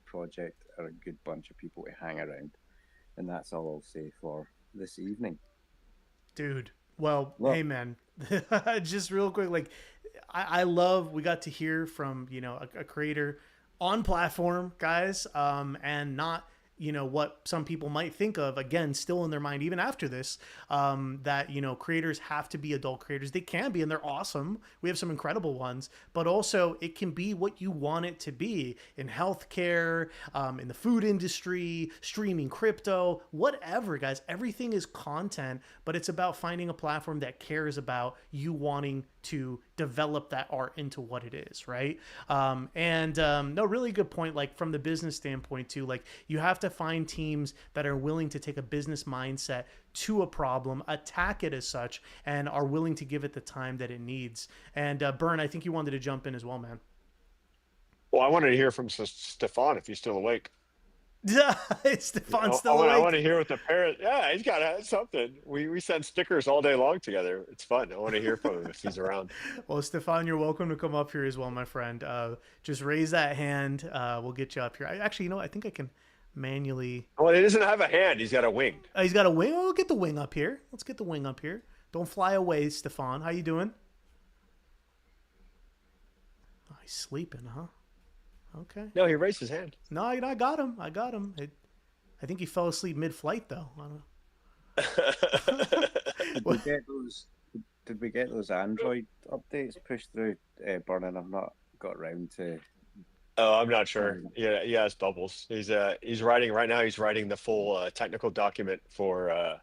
project are a good bunch of people to hang around. And that's all I'll say for this evening. Dude, well, hey man, just real quick, like I love we got to hear from, you know, a creator on platform, guys, and not, you know, what some people might think of, again, still in their mind, even after this, that, you know, creators have to be adult creators. They can be, and they're awesome. We have some incredible ones, but also it can be what you want it to be in healthcare, in the food industry, streaming crypto, whatever, guys. Everything is content, but it's about finding a platform that cares about you wanting to develop that art into what it is, right? No, really good point. Like from the business standpoint too, like you have to find teams that are willing to take a business mindset to a problem, attack it as such, and are willing to give it the time that it needs. And Bern, I think you wanted to jump in as well, man. Well, I wanted to hear from Stefan if he's still awake. Stefan's still awake. I want to hear what the parent. Yeah, he's got to have something. We send stickers all day long together. It's fun. I want to hear from him if he's around. Well, Stefan, you're welcome to come up here as well, my friend. Just raise that hand. We'll get you up here. Actually, you know, I think I can manually. Well, he doesn't have a hand. He's got a wing. He's got a wing. Oh, we'll get the wing up here. Let's get the wing up here. Don't fly away, Stefan. How you doing? Oh, he's sleeping, huh? Okay. No, he raised his hand. No, I got him. I think he fell asleep mid-flight, though. I don't know. Did we get those Android updates pushed through, Burning? I've not got around to. Oh, I'm not sure. Yeah, it's Bubbles. He's writing right now. He's writing the full technical document for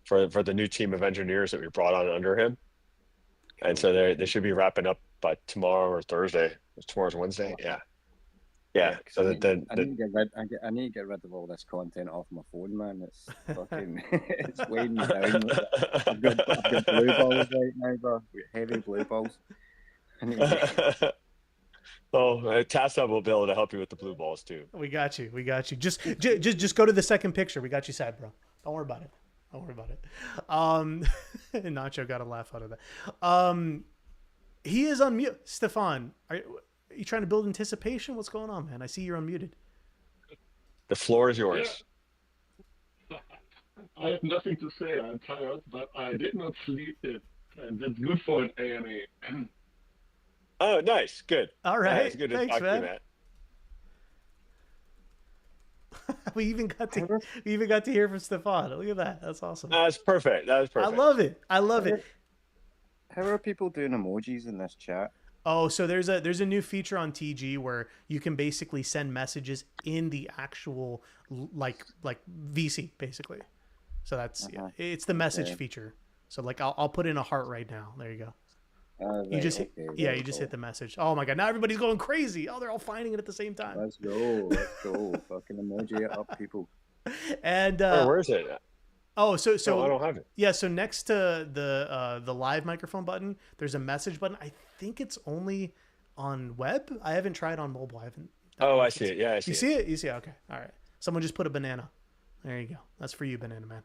the new team of engineers that we brought on under him, and so they should be wrapping up by tomorrow or Thursday. Tomorrow's Wednesday. Yeah. Yeah, so I need to get rid of all this content off my phone, man. It's fucking, it's weighing me down. I've got blue balls right now, bro. Heavy blue balls. Well, TASSHUB will be able to help you with the blue balls too. We got you. Just go to the second picture. We got you sad, bro. Don't worry about it. Nacho got a laugh out of that. He is on mute. Stefan, are you trying to build anticipation? What's going on, man? I see you're unmuted. The floor is yours. Yeah. I have nothing to say. I'm tired, but I did not sleep yet, and that's good for an AMA. Oh, nice. Good. All right. It's good to Thanks, talk man. to you, Matt. we even got to hear from Stefan. Look at that. That's awesome. That's perfect. That was perfect. I love it. How are people doing emojis in this chat? Oh, so there's a new feature on TG where you can basically send messages in the actual like VC basically. So that's it's the message feature. So like I'll put in a heart right now. There you go. You just hit the message. Oh my god! Now everybody's going crazy. Oh, they're all finding it at the same time. Let's go. Fucking emoji it up, people. And where is it? Oh, so I don't have it. Yeah, so next to the live microphone button, there's a message button. I think it's only on web. I haven't tried on mobile. I haven't. Oh, I see it. Yeah, I see it. You see it? You see it? Okay. All right. Someone just put a banana. There you go. That's for you, Banana Man.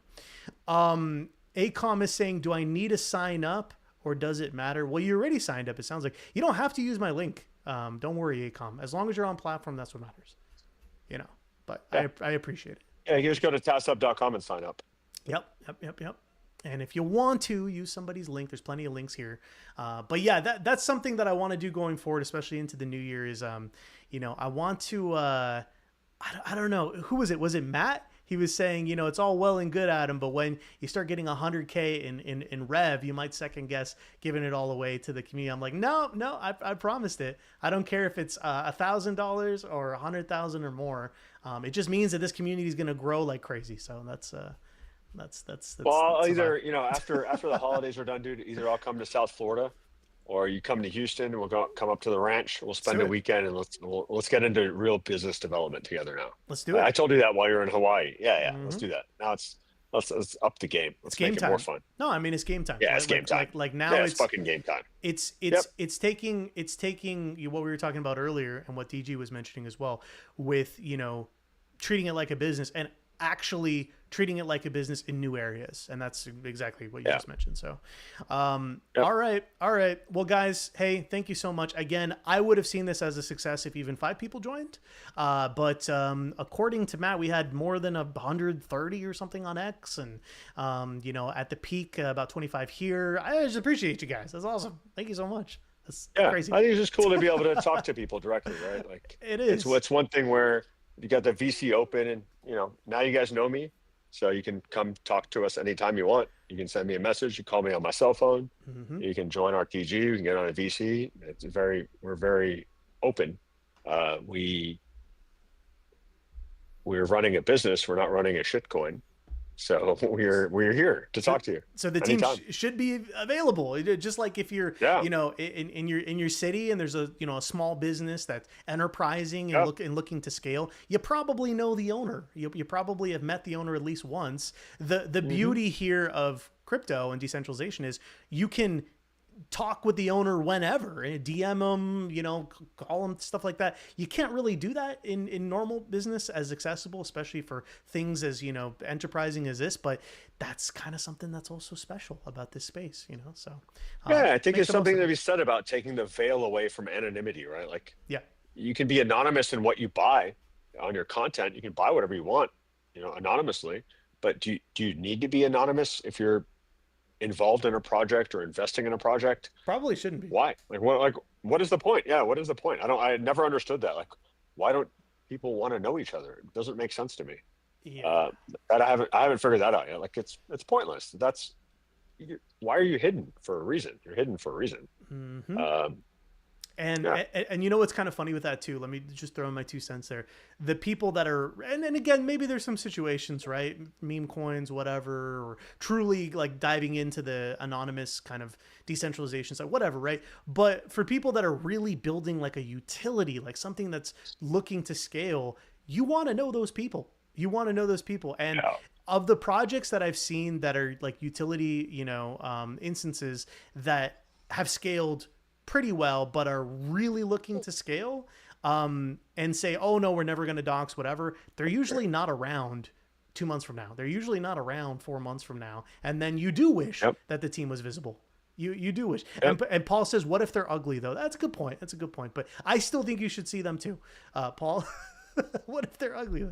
Acom is saying, do I need to sign up or does it matter? Well, you already signed up. It sounds like you don't have to use my link. Don't worry, Acom. As long as you're on platform, that's what matters. You know, but yeah. I appreciate it. Yeah, you just go to tasshub.com and sign up. Yep. And if you want to use somebody's link, there's plenty of links here. But yeah, that's something that I want to do going forward, especially into the new year is, I want to, I don't know, who was it? Was it Matt? He was saying, it's all well and good, Adam, but when you start getting 100K in rev, you might second guess giving it all away to the community. I'm like, no, I promised it. I don't care if it's $1,000 or 100,000 or more. It just means that this community is going to grow like crazy. So that's well, either after the holidays are done, dude, either I'll come to South Florida or you come to Houston, we'll come up to the ranch. We'll spend do a it. weekend, and let's get into real business development together now. Let's do I it. told you that while you're in Hawaii. Yeah, yeah. Let's Hmm. do that. Now let's up the game. It's Let's game make it more time. fun. No, I mean it's game time. Yeah, it's game time. Like now Yeah, it's fucking game time. it's Yep. it's taking what we were talking about earlier and what DG was mentioning as well with treating it like a business and actually treating it like a business in new areas, and that's exactly what you Yeah. just mentioned. So Yep. all right, well guys, hey, thank you so much again. I would have seen this as a success if even 5 people joined, but according to Matt, we had more than 130 or something on X, and at the peak about 25 here. I just appreciate you guys. That's awesome. Thank you so much. That's Yeah, crazy. I think it's just cool to be able to talk to people directly, right? Like It is. it's one thing where you got the VC open, and now you guys know me, so you can come talk to us anytime you want. You can send me a message. You call me on my cell phone. Mhm. You can join our TG. You can get on a VC. We're very open. We're running a business. We're not running a shitcoin. So we're here to talk to you. So the team anytime. should be available. Just like if you're, Yeah. in your city and there's a small business that's enterprising and Yep. looking to scale, you probably know the owner. You probably have met the owner at least once. The beauty here of crypto and decentralization is you can talk with the owner whenever, DM them, call them, stuff like that. You can't really do that in normal business as accessible, especially for things as, enterprising as this, but that's kind of something that's also special about this space, so. Yeah, I think make it's the most something of to it. be said about taking the veil away from anonymity, right? Like Yeah. you can be anonymous in what you buy on your content. You can buy whatever you want, anonymously, but do you need to be anonymous if you're involved in a project or investing in a project? Probably shouldn't be. Why? What is the point? Yeah, what is the point? I never understood that. Like, why don't people want to know each other? It doesn't make sense to me. Yeah. That I haven't figured that out yet. Like it's pointless. Why are you hidden? For a reason. You're hidden for a reason. Mm-hmm. Yeah. And what's kind of funny with that too, let me just throw in my 2 cents there. The people that are, and again, maybe there's some situations, right? Meme coins, whatever, or truly like diving into the anonymous kind of decentralization side, whatever, right? But for people that are really building like a utility, like something that's looking to scale, you want to know those people. And Yeah. of the projects that I've seen that are like utility, instances that have scaled pretty well, but are really looking to scale, and say, oh no, we're never going to dox, whatever. They're usually not around 2 months from now. They're usually not around 4 months from now. And then you do wish Yep. that the team was visible. You do wish. Yep. And Paul says, what if they're ugly though? That's a good point. But I still think you should see them too. Paul, what if they're ugly?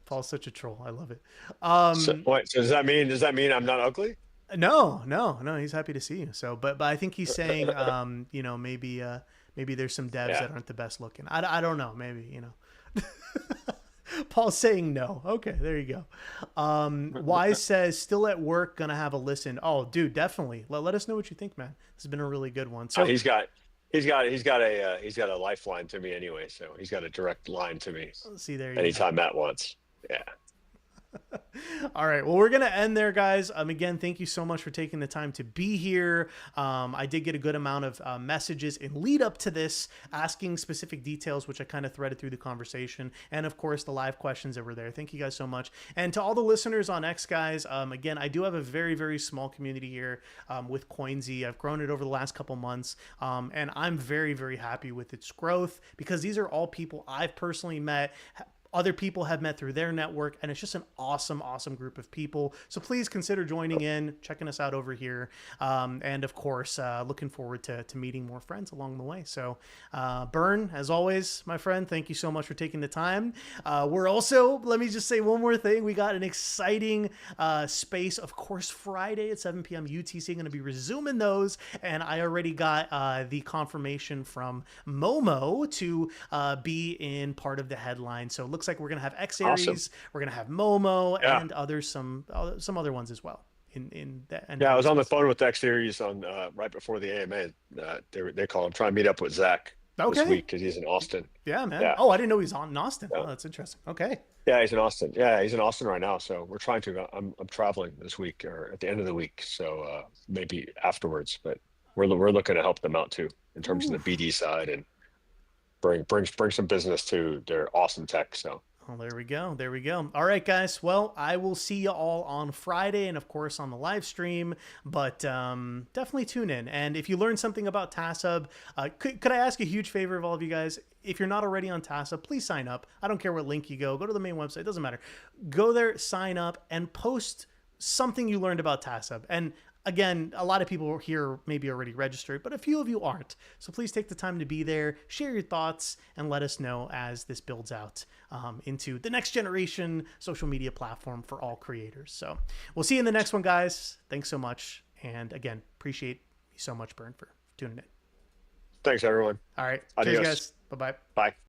Paul's such a troll. I love it. So does that mean I'm not ugly? No. He's happy to see you. So, but I think he's saying, maybe there's some devs Yeah. that aren't the best looking. I don't know. Maybe, Paul's saying no. Okay, there you go. Wise says still at work, gonna have a listen. Oh, dude, definitely. Let us know what you think, man. This has been a really good one. So He's got a lifeline to me anyway, so he's got a direct line to me see there you go. anytime Matt wants. Yeah. All right. Well, we're going to end there, guys. Again, thank you so much for taking the time to be here. I did get a good amount of messages in lead up to this, asking specific details, which I kind of threaded through the conversation. And of course, the live questions that were there. Thank you guys so much. And to all the listeners on X, guys, again, I do have a very, very small community here with Coynzy. I've grown it over the last couple months. And I'm very, very happy with its growth because these are all people I've personally met, other people have met through their network, and it's just an awesome, awesome group of people. So please consider joining in, checking us out over here. And of course, looking forward to meeting more friends along the way. So Byrne, as always, my friend, thank you so much for taking the time. We're also, let me just say one more thing. We got an exciting space, of course, Friday at 7 p.m. UTC, going to be resuming those. And I already got the confirmation from Momo to be in part of the headline. So it looks like we're going to have X Series, Awesome. We're going to have Momo, Yeah. and some other ones as well. In that. Yeah, I was on the phone with X Series on right before the AMA. They call him trying to meet up with Zach this week because he's in Austin. Yeah, man. Yeah. Oh, I didn't know he's on in Austin. Yeah. Oh, that's interesting. Okay. Yeah, he's in Austin. Yeah, he's in Austin right now. So we're trying to. I'm traveling this week or at the end of the week. So maybe afterwards. But we're looking to help them out too in terms Ooh. of the BD side and bring some business to their awesome tech. So Well, there we go. There we go. All right, guys. Well, I will see you all on Friday and, of course, on the live stream. But definitely tune in. And if you learned something about TASSHUB, could I ask a huge favor of all of you guys? If you're not already on TASSHUB, please sign up. I don't care what link you go. Go to the main website. It doesn't matter. Go there, sign up, and post something you learned about TASSHUB. And again, a lot of people here maybe already registered, but a few of you aren't. So please take the time to be there, share your thoughts, and let us know as this builds out into the next generation social media platform for all creators. So we'll see you in the next one, guys. Thanks so much. And again, appreciate you so much, Bern, for tuning in. thanks, everyone. All right. Adios. Cheers, guys. Bye-bye. Bye.